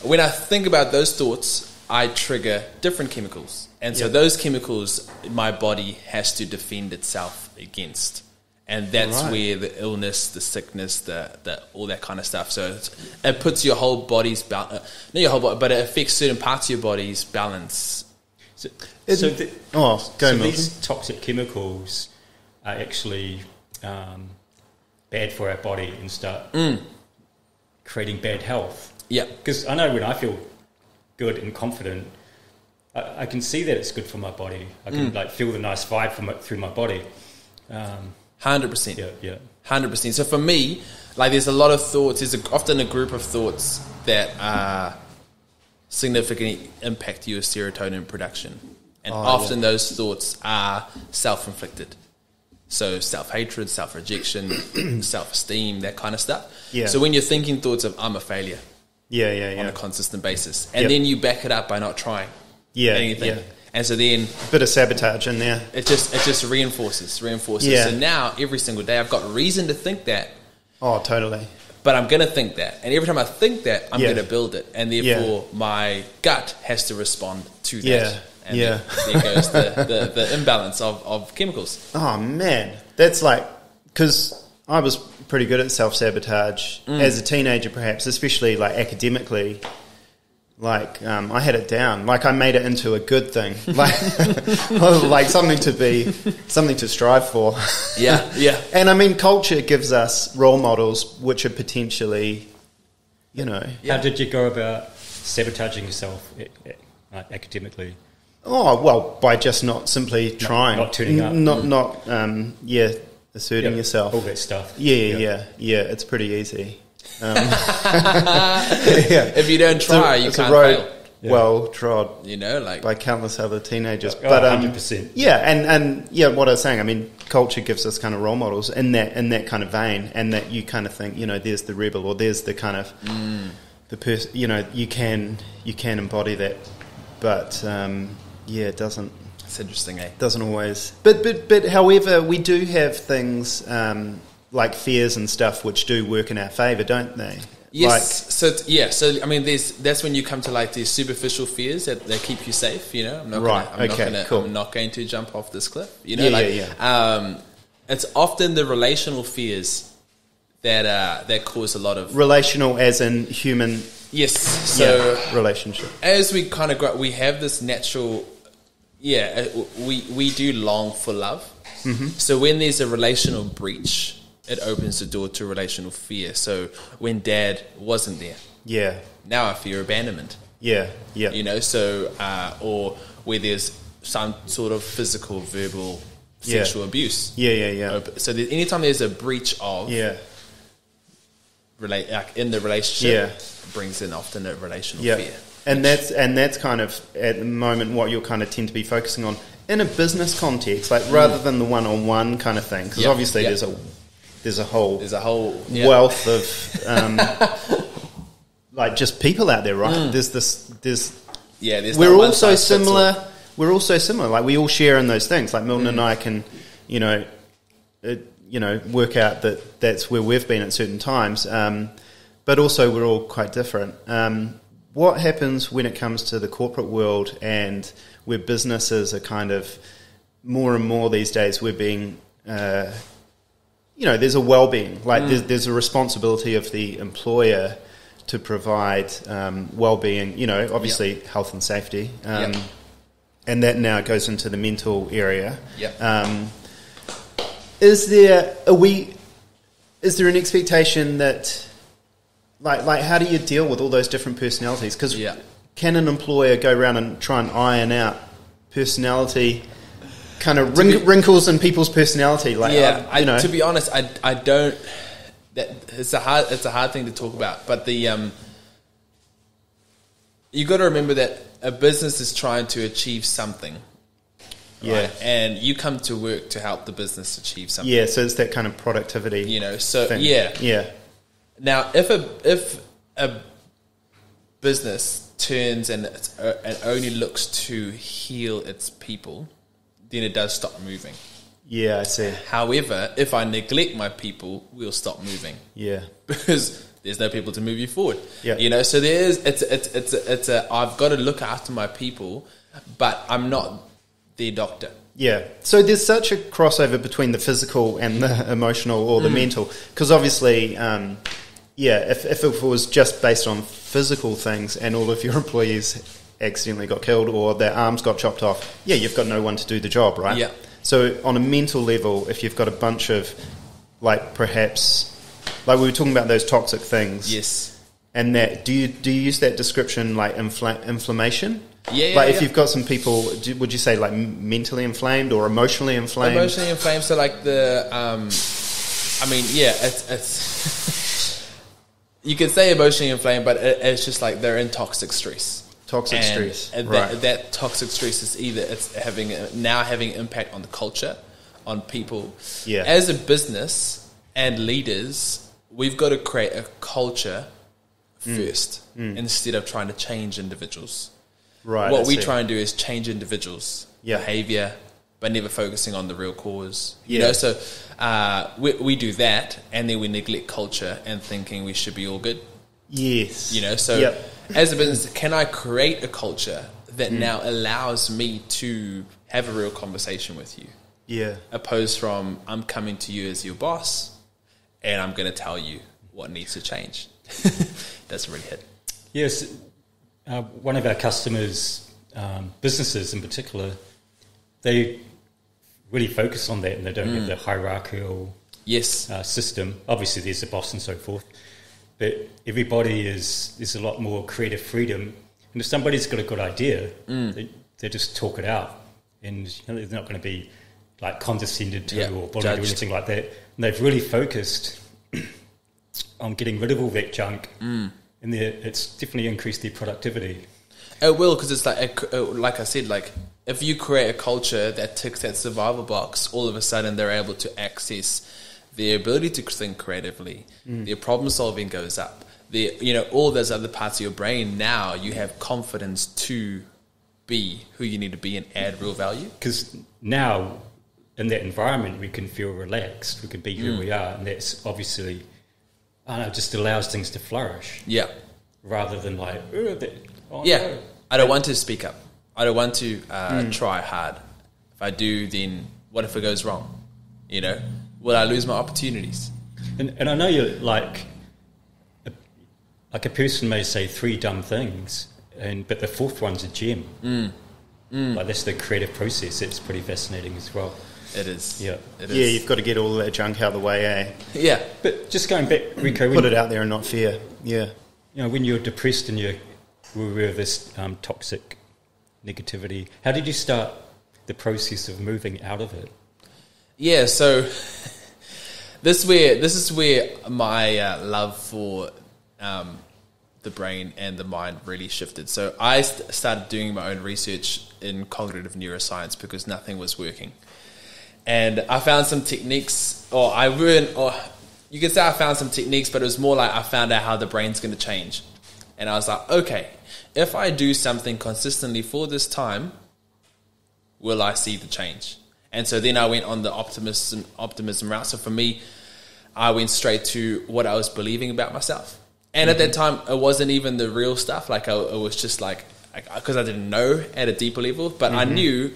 When I think about those thoughts, I trigger different chemicals. And so those chemicals, my body has to defend itself against. And that's where the illness, the sickness, the all that kind of stuff. So it puts your whole body's balance, not your whole body, but it affects certain parts of your body's balance. These toxic chemicals are actually bad for our body and start creating bad health. Yeah. Because I know when I feel good and confident, I can see that it's good for my body. I can feel the nice vibe through my body. 100%. Yeah. 100%. So for me, there's a lot of thoughts. There's often a group of thoughts that significantly impact your serotonin production. And often those thoughts are self-inflicted. So self-hatred, self-rejection, self-esteem, that kind of stuff. Yeah. So when you're thinking thoughts of, I'm a failure. On a consistent basis. And then you back it up by not trying anything. And so then a bit of sabotage in there. It just reinforces. Yeah. So now every single day I've got reason to think that. Oh, totally. But I'm going to think that. And every time I think that, I'm going to build it. And therefore my gut has to respond to that. Yeah. And there goes the imbalance of chemicals. Oh, man. That's because I was pretty good at self-sabotage as a teenager, perhaps, especially academically. I had it down. I made it into a good thing, something to strive for. Yeah. And I mean, culture gives us role models which are potentially, How did you go about sabotaging yourself academically? Oh, well, by just not simply trying, not turning up, asserting yourself, all that stuff. Yeah. It's pretty easy. If you don't try, you can't fail. Well trod, by countless other teenagers. But 100%. And what I was saying. I mean, culture gives us kind of role models in that kind of vein, and that you kind of think, there's the rebel, or there's the kind of the person. You can embody that, but it doesn't. It's interesting, eh? Doesn't always. But however, we do have things like fears and stuff which do work in our favour, don't they? Yes. So I mean, that's when you come to these superficial fears that keep you safe. I'm not going to jump off this cliff. It's often the relational fears that cause a lot of relational, as in human. Yes. So relationship. As we kind of grow, we have this natural. We do long for love. Mm-hmm. So when there's a relational breach, it opens the door to relational fear. So when Dad wasn't there, now I fear abandonment. So or where there's some sort of physical, verbal, sexual abuse. So anytime there's a breach of in the relationship, it brings in often a relational fear. And that's kind of at the moment what you'll kind of tend to be focusing on in a business context, rather than the one-on-one kind of thing, because obviously there's a whole wealth of like just people out there, right? There's there's we're not all one so size fits all. similar. We're all so similar. Like we all share in those things. Like Milton and I can, work out that that's where we've been at certain times. But also we're all quite different. What happens when it comes to the corporate world and where businesses are kind of more and more these days we're being, there's a well-being. Like there's a responsibility of the employer to provide well-being, obviously Health and safety. And that now goes into the mental area. Is there an expectation that like how do you deal with all those different personalities? Because can an employer go around and try and iron out personality, kind of wrinkles in people's personality? To be honest, I don't. It's a hard thing to talk about, but you got to remember that a business is trying to achieve something. Right? And you come to work to help the business achieve something. Yeah, so it's that kind of productivity. Thing. Yeah. Now, if a business turns and only looks to heal its people, then it does stop moving. Yeah, I see. However, if I neglect my people, we'll stop moving. Yeah, because there's no people to move you forward. Yeah, So it's I've got to look after my people, but I'm not their doctor. Yeah. So there's such a crossover between the physical and the emotional or the mental, because obviously, if it was just based on physical things and all of your employees accidentally got killed or their arms got chopped off, you've got no one to do the job, right? Yeah. So on a mental level, if you've got a bunch of, perhaps, we were talking about those toxic things. Yes. And that, do you use that description like inflammation? If you've got some people, would you say like mentally inflamed or emotionally inflamed? Emotionally inflamed. So like it's you could say emotionally inflamed, but it's just like they're in toxic stress. And that toxic stress is either it's having impact on the culture, on people. Yeah. As a business and leaders, we've got to create a culture first instead of trying to change individuals. Right. What we try and do is change individuals' behavior, but never focusing on the real cause. So we do that, and then we neglect culture and thinking we should be all good. Yes. As a business, can I create a culture that now allows me to have a real conversation with you? Yeah. Opposed from I'm coming to you as your boss, and I'm going to tell you what needs to change. Doesn't really hit. Yes. One of our customers, businesses in particular, they really focus on that, and they don't have the hierarchical system. Obviously, there's a boss and so forth, but there's a lot more creative freedom. And if somebody's got a good idea, they just talk it out, and they're not going to be like condescended to or bullied or anything like that. And they've really focused on getting rid of all that junk. And it's definitely increased their productivity. It will, because it's like I said, like if you create a culture that ticks that survival box, all of a sudden they're able to access their ability to think creatively. Their problem solving goes up. All those other parts of your brain, now you have confidence to be who you need to be and add real value. Because now in that environment we can feel relaxed, we can be who we are, and that's obviously... just allows things to flourish. Yeah. Rather than like, no. I don't want to speak up. I don't want to try hard. If I do, then what if it goes wrong? Will I lose my opportunities? And I know you're like a person may say 3 dumb things, but the 4th one's a gem. Like that's the creative process. It's pretty fascinating as well. It is. Yeah. You've got to get all that junk out of the way, eh? Yeah. But just going back, Rico... Put it out there and not fear. Yeah. When you're depressed and you're aware of this toxic negativity, how did you start the process of moving out of it? Yeah, so this is where my love for the brain and the mind really shifted. So I started doing my own research in cognitive neuroscience because nothing was working. And I found some techniques, you could say I found some techniques, but it was more like I found out how the brain's going to change. And I was like, okay, if I do something consistently for this time, will I see the change? And so then I went on the optimism route. So for me, I went straight to what I was believing about myself. And at that time, it wasn't even the real stuff. Like, it was just like, because I didn't know at a deeper level, but I knew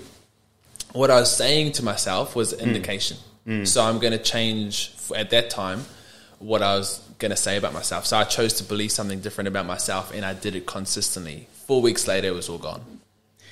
what I was saying to myself was an indication. So I'm going to change at that time what I was going to say about myself. So I chose to believe something different about myself, and I did it consistently. 4 weeks later, it was all gone.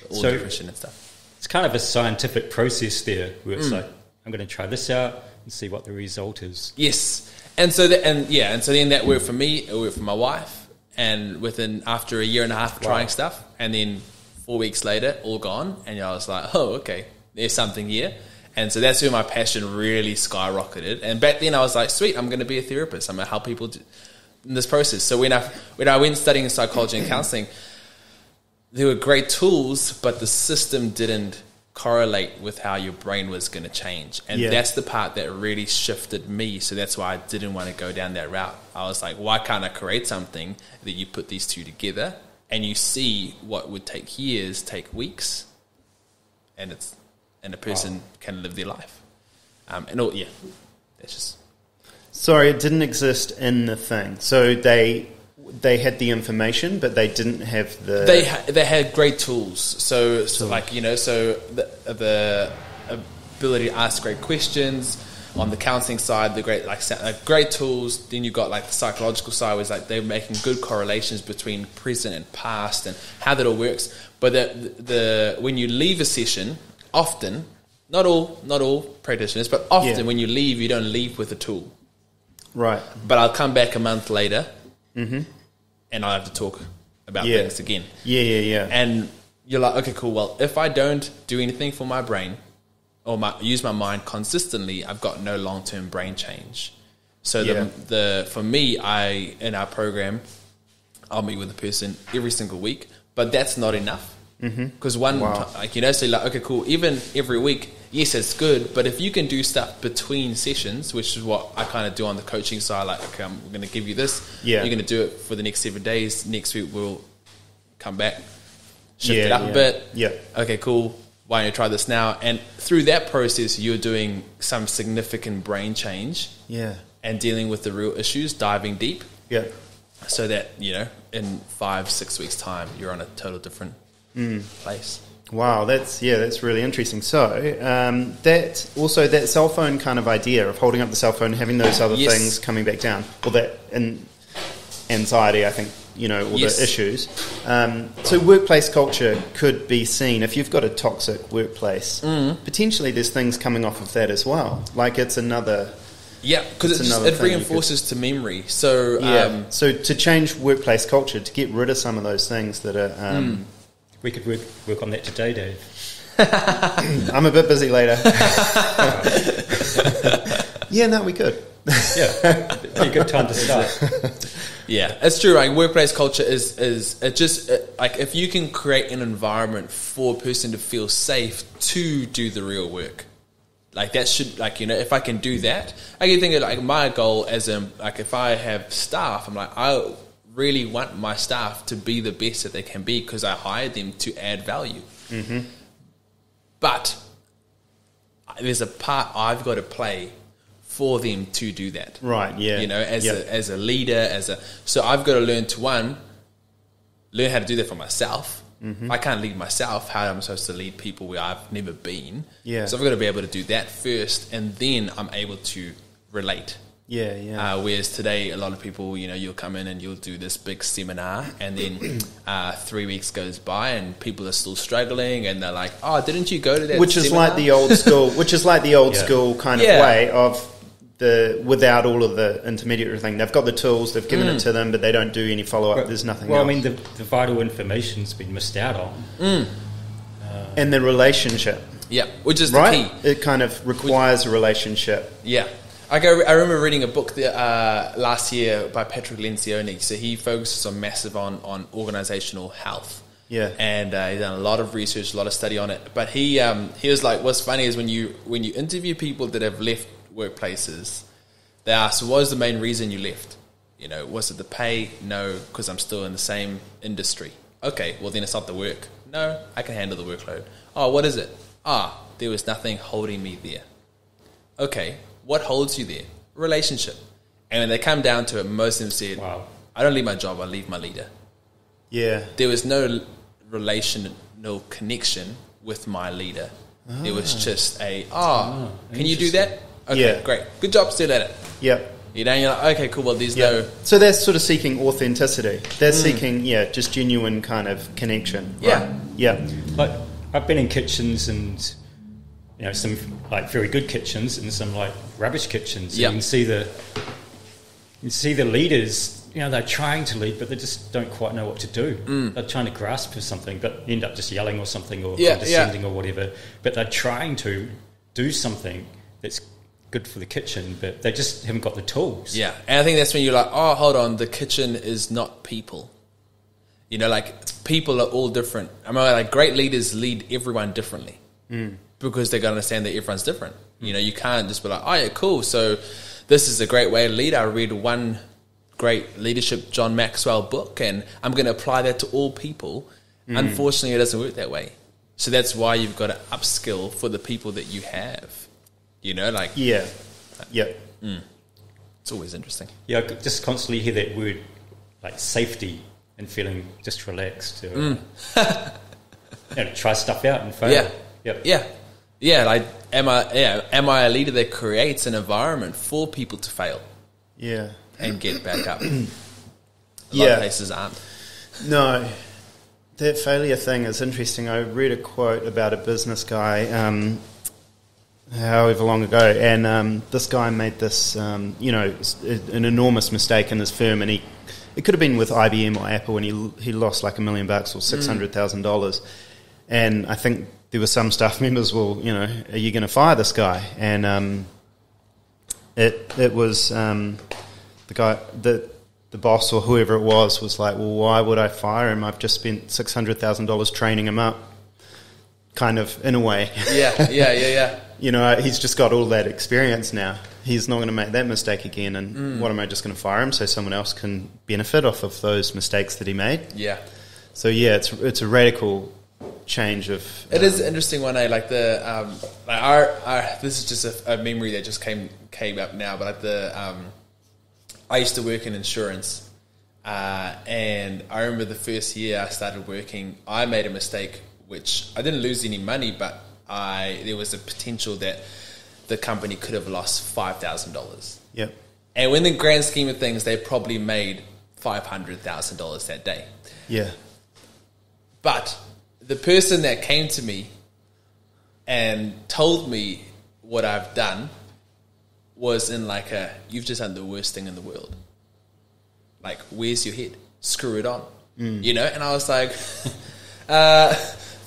All depression and stuff. It's kind of a scientific process there, where it's like, I'm going to try this out and see what the result is. Yes. And so then that worked for me, it worked for my wife, and after a year and a half of trying stuff, and then 4 weeks later, all gone, and I was like, oh, okay, there's something here. And so that's where my passion really skyrocketed. And back then I was like, sweet, I'm going to be a therapist. I'm going to help people in this process. So when I went studying psychology and counseling, there were great tools, but the system didn't correlate with how your brain was going to change. And that's the part that really shifted me. So that's why I didn't want to go down that route. I was like, why can't I create something that you put these two together and you see what would take years, take weeks, and a person can live their life. That's just... Sorry, it didn't exist in the thing. So they had the information, but they didn't have the... They had great tools. So like, the ability to ask great questions. On the counselling side, the great tools. Then you've got like the psychological side, where it's like they're making good correlations between present and past and how that all works. But when you leave a session, often, not all practitioners, but often when you leave, you don't leave with a tool. Right. But I'll come back a month later, and I'll have to talk about things again. Yeah. And you're like, okay, cool. Well, if I don't do anything for my brain or use my mind consistently, I've got no long-term brain change. So for me, in our program, I'll meet with a person every single week, but that's not enough. Because so like, okay, cool. Even every week, yes, it's good. But if you can do stuff between sessions, which is what I kind of do on the coaching side, like, okay, I'm going to give you this. You're going to do it for the next 7 days. Next week, we'll come back, shift it up a bit. Yeah. Okay, cool. Why don't you try this now? And through that process, you're doing some significant brain change. Yeah. And dealing with the real issues, diving deep. Yeah. So that, in 5-6 weeks' time, you're on a total different place. Wow, that's really interesting. So that cell phone kind of idea of holding up the cell phone, having those other things coming back down, or that anxiety, I think, all the issues. So workplace culture could be seen, if you've got a toxic workplace, potentially there's things coming off of that as well. Like it's another... Yeah, because it reinforces to memory. So so to change workplace culture, to get rid of some of those things that are... We could work on that today, Dave. I'm a bit busy later. We could. Be a good time to start. Yeah, it's true. Like workplace culture is like if you can create an environment for a person to feel safe to do the real work. Like that should, if I can do that, I can think of like my goal as if I have staff, I'm like, I really want my staff to be the best that they can be because I hired them to add value. But there's a part I've got to play for them to do that. Right, yeah. As a leader, so I've got to learn learn how to do that for myself. I can't lead myself. How am I supposed to lead people where I've never been? Yeah. So I've got to be able to do that first, and then I'm able to relate. Whereas today, a lot of people, you'll come in and you'll do this big seminar, and then 3 weeks goes by, and people are still struggling, and they're like, "Oh, didn't you go to that?" Which is like the old school, kind of way of without all of the intermediary thing. They've got the tools, they've given it to them, but they don't do any follow up. There's nothing. Well, else. I mean, the vital information's been missed out on, and the relationship. Yeah, which is right? the key. It kind of requires a relationship. Yeah. I remember reading a book last year by Patrick Lencioni. So he focuses massive on organizational health. Yeah. And he's done a lot of research, a lot of study on it. But he was like, what's funny is when you interview people that have left workplaces, they ask, what was the main reason you left? Was it the pay? No, because I'm still in the same industry. Okay, well then it's not the work. No, I can handle the workload. Oh, what is it? There was nothing holding me there. Okay, what holds you there? Relationship. And when they come down to it, most of them said, Wow. I don't leave my job, I leave my leader. Yeah. There was no relational connection with my leader. It was just can you do that? Okay, Yeah. great. Good job, see you later. Yep. You're like, okay, cool, well, there's Yeah. no... So they're sort of seeking authenticity. They're seeking, just genuine kind of connection. Yeah. Right? Yeah. Like, I've been in kitchens and, some like very good kitchens and some like rubbish kitchens. Yeah. You can see the leaders, they're trying to lead, but they just don't quite know what to do. They're trying to grasp for something, but end up just yelling or something or condescending or whatever. But they're trying to do something that's good for the kitchen, but they just haven't got the tools. Yeah, and I think that's when you're like, oh, hold on, the kitchen is not people. People are all different. I mean, like, great leaders lead everyone differently because they're going to understand that everyone's different. You can't just be like, oh, yeah, cool, so this is a great way to lead. I read one great leadership John Maxwell book, and I'm going to apply that to all people. Unfortunately, it doesn't work that way. So that's why you've got to upskill for the people that you have. Yeah. It's always interesting. Yeah, I just constantly hear that word, like safety, and feeling just relaxed. Try stuff out and fail. Yeah. Like, am I a leader that creates an environment for people to fail? Yeah. And get back up. A lot of places aren't. No. That failure thing is interesting. I read a quote about a business guy, however long ago, and this guy made this, an enormous mistake in his firm, and it could have been with IBM or Apple, and he lost like $1 million or $600,000, and I think there were some staff members, are you going to fire this guy? And it was the guy the boss or whoever it was like, well, why would I fire him? I've just spent $600,000 training him up, kind of, in a way. Yeah. He's just got all that experience now. He's not going to make that mistake again. And what am I just going to fire him so someone else can benefit off of those mistakes that he made? Yeah. So it's a radical change of. It is an interesting one. Like the this is just a memory that just came up now. But like I used to work in insurance, and I remember the first year I started working, I made a mistake, which I didn't lose any money, but there was a potential that the company could have lost $5,000. Yep. And in the grand scheme of things, they probably made $500,000 that day. Yeah. But the person that came to me and told me what I've done was in like you've just done the worst thing in the world. Like, where's your head? Screw it on. And I was like,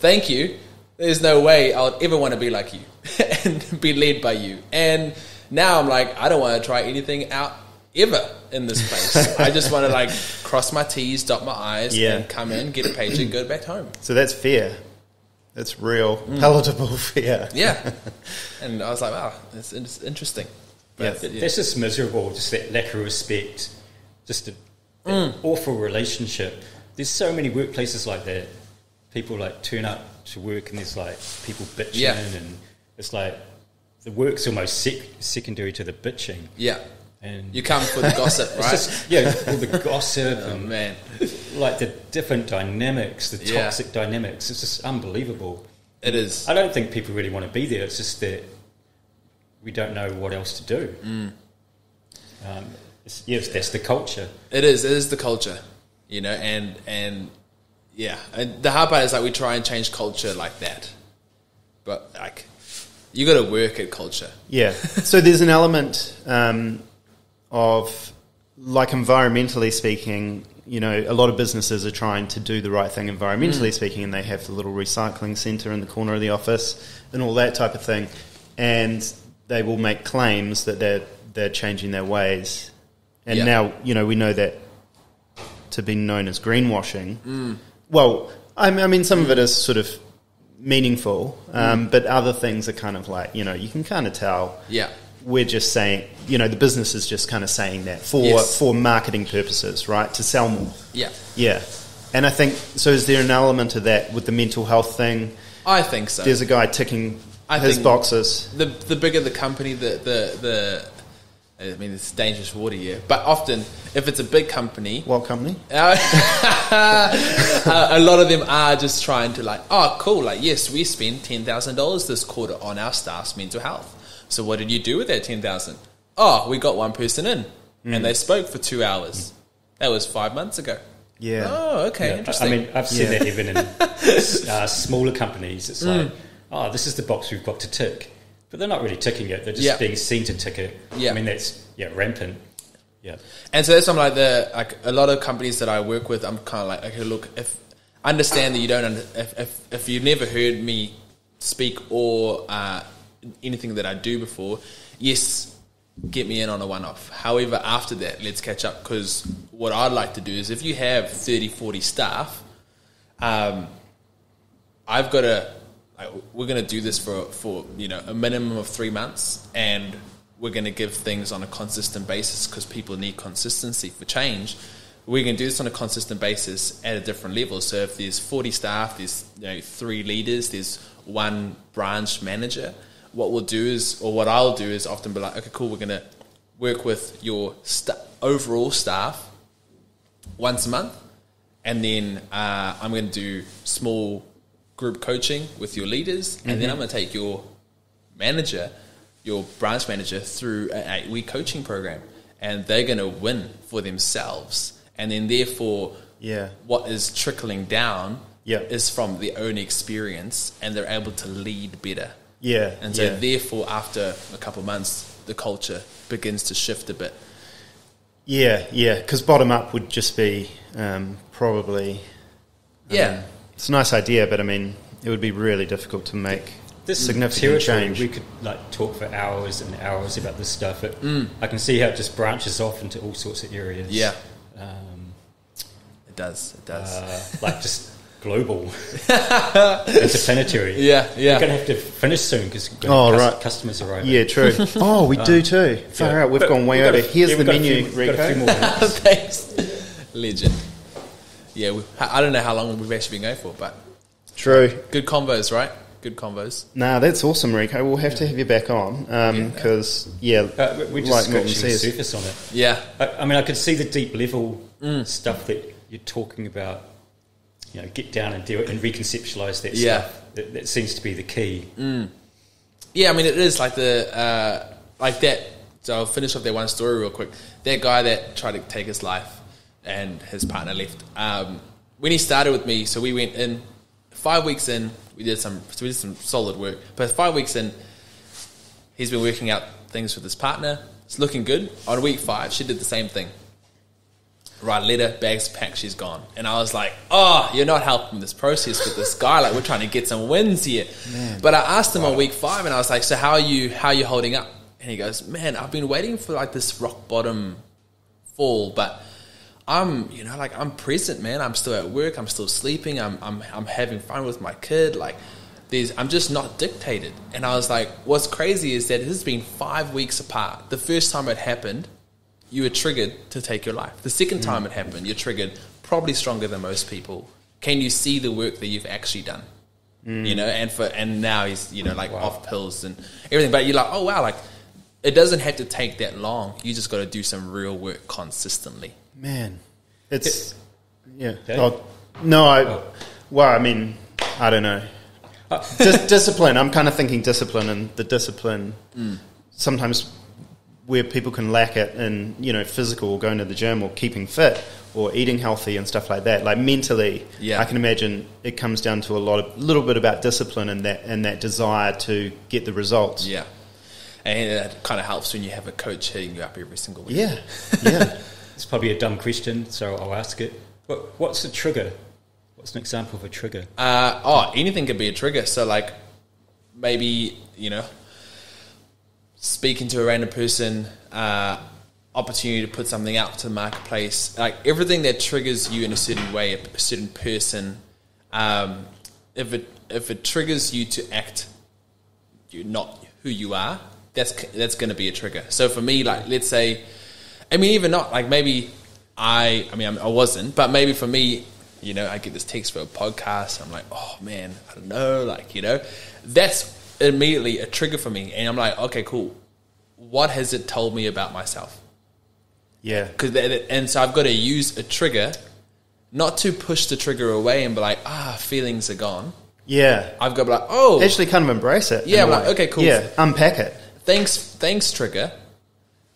thank you. There's no way I would ever want to be like you and be led by you. And now I'm like, I don't want to try anything out ever in this place. I just want to like cross my T's, dot my I's, and come in, get a paycheck, go back home. So that's fear. That's real, palatable fear. Yeah. And I was like, wow, that's interesting. But, That's just miserable, just that lack of respect, just an awful relationship. There's so many workplaces like that. People like turn up to work and there's like people bitching and it's like the work's almost secondary to the bitching. Yeah. And you come for the gossip, right? All the gossip and man, like the different dynamics, the toxic dynamics. It's just unbelievable. It is. I don't think people really want to be there. It's just that we don't know what else to do. That's the culture. It is the culture, and the hard part is like we try and change culture like that, but like you got to work at culture. Yeah. So there's an element of, like, environmentally speaking, a lot of businesses are trying to do the right thing environmentally speaking, and they have the little recycling centre in the corner of the office and all that type of thing, and they will make claims that they're changing their ways, and now we know that to be known as greenwashing. Well, I mean, some of it is sort of meaningful, but other things are kind of like, you can kind of tell. Yeah. we're just saying, the business is just kind of saying that for marketing purposes, right? To sell more. Yeah. Yeah. And I think, so is there an element of that with the mental health thing? I think so. There's a guy ticking his boxes. The bigger the company, it's dangerous water here. But often, if it's a big company... What company? A lot of them are just trying to cool, yes, we spent $10,000 this quarter on our staff's mental health. So what did you do with that $10,000? Oh, we got one person in, and they spoke for 2 hours. That was 5 months ago. Yeah. Oh, okay, interesting. I've seen that even in smaller companies. It's this is the box we've got to tick. But they're not really ticking it. They're just being seen to tick it. Yeah. I mean, that's rampant. Yeah. And so that's something a lot of companies that I work with, I'm kind of like, okay, look, if I understand that you don't, if you've never heard me speak or anything that I do before, yes, get me in on a one-off. However, after that, let's catch up, because what I'd like to do is if you have 30, 40 staff, I've got to, we're going to do this for a minimum of 3 months, and we're going to give things on a consistent basis because people need consistency for change. We're going to do this on a consistent basis at a different level. So if there's 40 staff, there's 3 leaders, there's 1 branch manager, what we'll do is, or what I'll do is often be like, okay, cool, we're going to work with your overall staff once a month, and then I'm going to do small group coaching with your leaders, and then I'm going to take your manager, your branch manager, through an 8-week coaching program, and they're going to win for themselves. And then therefore, what is trickling down is from their own experience, and they're able to lead better. Yeah. And so therefore, after a couple of months, the culture begins to shift a bit. Yeah, because bottom up would just be probably... it's a nice idea, but I mean, it would be really difficult to make this significant change. We could talk for hours and hours about this stuff. I can see how it just branches off into all sorts of areas. Yeah, it does. Just global, interplanetary. Yeah. We're going to have to finish soon because customers are arriving. Yeah, true. We do too. Far out, we've gone way over. Here's the menu, Rico. Got a few more minutes. Thanks, legend. Yeah, I don't know how long we've actually been going for, but true. Good combos, right? Good combos. Nah, that's awesome, Rico. We'll have to have you back on because we're just scratching the surface on it. Yeah, I mean, I could see the deep level stuff that you're talking about. Get down and do it and reconceptualize that stuff. That seems to be the key. Yeah, I mean, it is like that. So I'll finish off that one story real quick. That guy that tried to take his life and his partner left. When he started with me, so we went in 5 weeks in. We did some solid work, but 5 weeks in, he's been working out things with his partner. It's looking good. On week 5, she did the same thing. Write a letter, bags packed, she's gone. And I was like, you're not helping this process with this guy. We're trying to get some wins here. Man. But I asked him on week 5, and I was like, so how are you holding up? And he goes, man, I've been waiting for this rock bottom fall, but I'm present, man. I'm still at work. I'm still sleeping. I'm having fun with my kid. I'm just not dictated. And I was like, what's crazy is that this has been 5 weeks apart. The first time it happened, you were triggered to take your life. The second time it happened, you're triggered probably stronger than most people. Can you see the work that you've actually done? And now he's off pills and everything. But you're like, oh wow, it doesn't have to take that long. You just got to do some real work consistently. Man, it's I mean, I don't know. Discipline. I'm kind of thinking discipline, and the discipline sometimes where people can lack it in, physical or going to the gym or keeping fit or eating healthy and stuff like that. Mentally, I can imagine it comes down to a little bit about discipline and that desire to get the results. Yeah, and that kind of helps when you have a coach hitting you up every single week. Yeah. It's probably a dumb question, so I'll ask it. What's a trigger? What's an example of a trigger? Anything could be a trigger. So maybe speaking to a random person, opportunity to put something out to the marketplace, everything that triggers you in a certain way, a certain person, if it triggers you to act, you're not who you are, that's going to be a trigger. So for me, like, let's say, I mean, even not like maybe I wasn't, but maybe for me, you know, I get this text for a podcast. I'm like, oh man, I don't know, like, you know, that's immediately a trigger for me, and I'm like, okay, cool. What has it told me about myself? Yeah. And so I've got to use a trigger, not to push the trigger away and be like, feelings are gone. Yeah. I've got to be like, oh. Actually kind of embrace it. Yeah, I'm like, okay, cool. Yeah, unpack it. Thanks, trigger.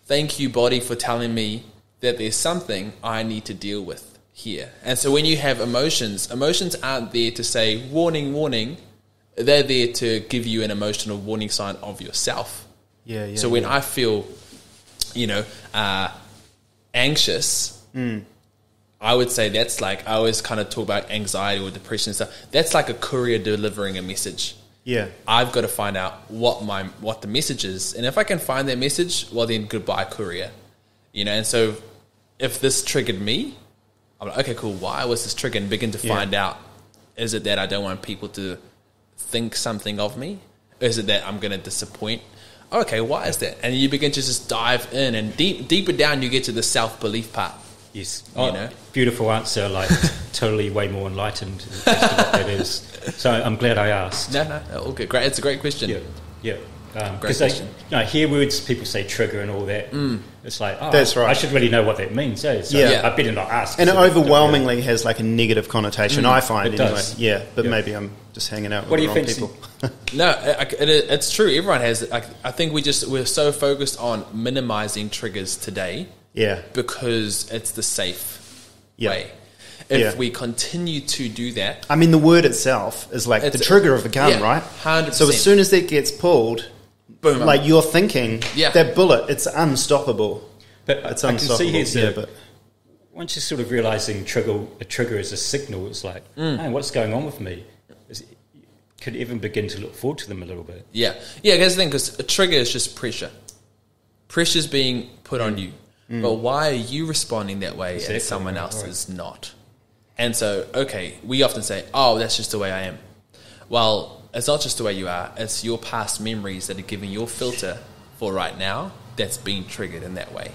Thank you, body, for telling me that there's something I need to deal with here. And so when you have emotions aren't there to say, warning, warning. They're there to give you an emotional warning sign of yourself. Yeah. So when I feel, you know, anxious, I would say that's like, I always kind of talk about anxiety or depression and stuff. That's like a courier delivering a message. Yeah. I've got to find out what the message is. And if I can find that message, well then goodbye courier. You know, and so if this triggered me, I'm like, okay, cool, why was this triggered? And begin to find out, is it that I don't want people to think something of me? Or is it that I'm going to disappoint? Okay, why is that? And you begin to just dive in, and deeper down you get to the self-belief part. Yes. You know? Beautiful answer, like totally way more enlightened as to what that is. So I'm glad I asked. No, all good. Great. It's a great question. Yeah. Great question. I hear words, people say trigger and all that. It's like, that's right. I should really know what that means. So I better not ask. And it overwhelmingly has like a negative connotation, I find, it anyway. does. Yeah, but maybe I'm just hanging out What with do the you wrong think? people. No, it's true. Everyone has. I think we're so focused on minimizing triggers today. Yeah. Because it's the safe way. If we continue to do that, I mean, the word itself is like the trigger of a gun, right? 100%. So as soon as that gets pulled, boom, like you're thinking, Yeah. that bullet, it's unstoppable. But It's I can unstoppable. see here's but once you're sort of realising a trigger is a signal, it's like, man, what's going on with me? Could even begin to look forward to them a little bit. Yeah. Here's the thing, because a trigger is just pressure. Pressure's being put on you. But why are you responding that way and someone else is not? And so, okay, we often say, oh, that's just the way I am. Well, it's not just the way you are. It's your past memories that are giving your filter for right now that's being triggered in that way.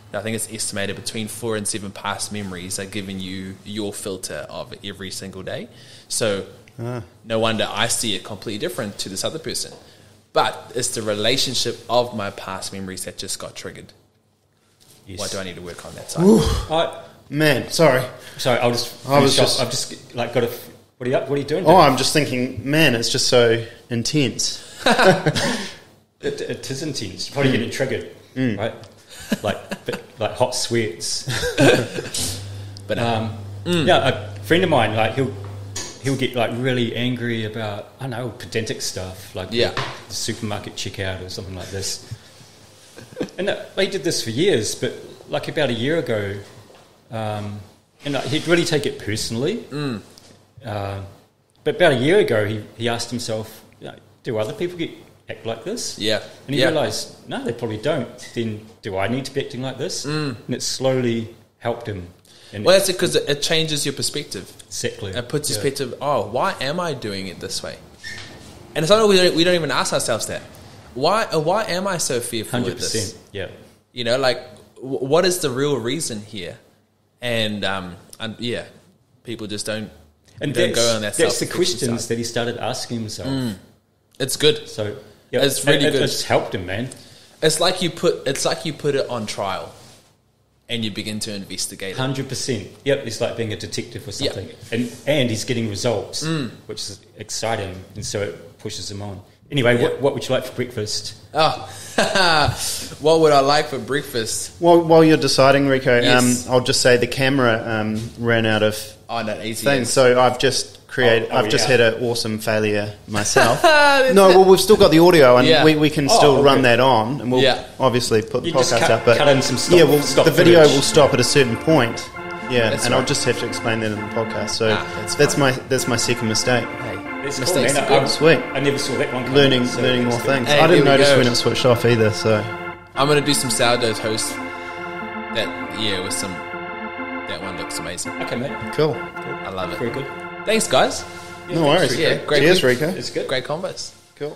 And I think it's estimated between 4 and 7 past memories are giving you your filter of every single day. So no wonder I see it completely different to this other person. But it's the relationship of my past memories that just got triggered. Yes. What do I need to work on that side? man, sorry. Sorry, I've just like got a. What are you doing? Oh, I'm just thinking, man, it's just so intense. It is intense. You're probably getting triggered, right? like hot sweats. But a friend of mine, like he'll get like really angry about, I don't know, pedantic stuff, like the supermarket checkout or something like this. And they did this for years, but like about a year ago, and he'd really take it personally. But about a year ago, he asked himself, do other people act like this? Yeah. And he realised, no, they probably don't. Then do I need to be acting like this? And it slowly helped him. And well, that's it, because it changes your perspective. Exactly. It puts perspective, why am I doing it this way? And it's not we don't even ask ourselves that. Why am I so fearful 100%, of this? yeah. You know, like, what is the real reason here? And people just don't go on that. That's the questions that he started asking himself. It's good. So it's really good. It's helped him, man. It's like you put it on trial, and you begin to investigate it. 100%. Yep, it's like being a detective or something. Yep. And he's getting results, which is exciting, and so it pushes him on. Anyway, what would you like for breakfast? What would I like for breakfast? While you're deciding, Rico, Yes. I'll just say the camera ran out of things, so I've just had an awesome failure myself. We've still got the audio, and we can still run that on, and we'll obviously put the podcast up. But cut in some stuff. The video will stop at a certain point. Yeah, That's and right. I'll just have to explain that in the podcast. So that's my second mistake. That's Mistakes cool, are man. good. Sweet. I never saw that one coming. Learning more things. Hey, I didn't there we notice go. when it switched off either. So I'm going to do some sourdough toast. That one looks amazing. Okay, mate. cool. I love it. Very good. Thanks, guys. No worries. Yeah, great. Cheers, Rico. It's good. Great combos. Cool.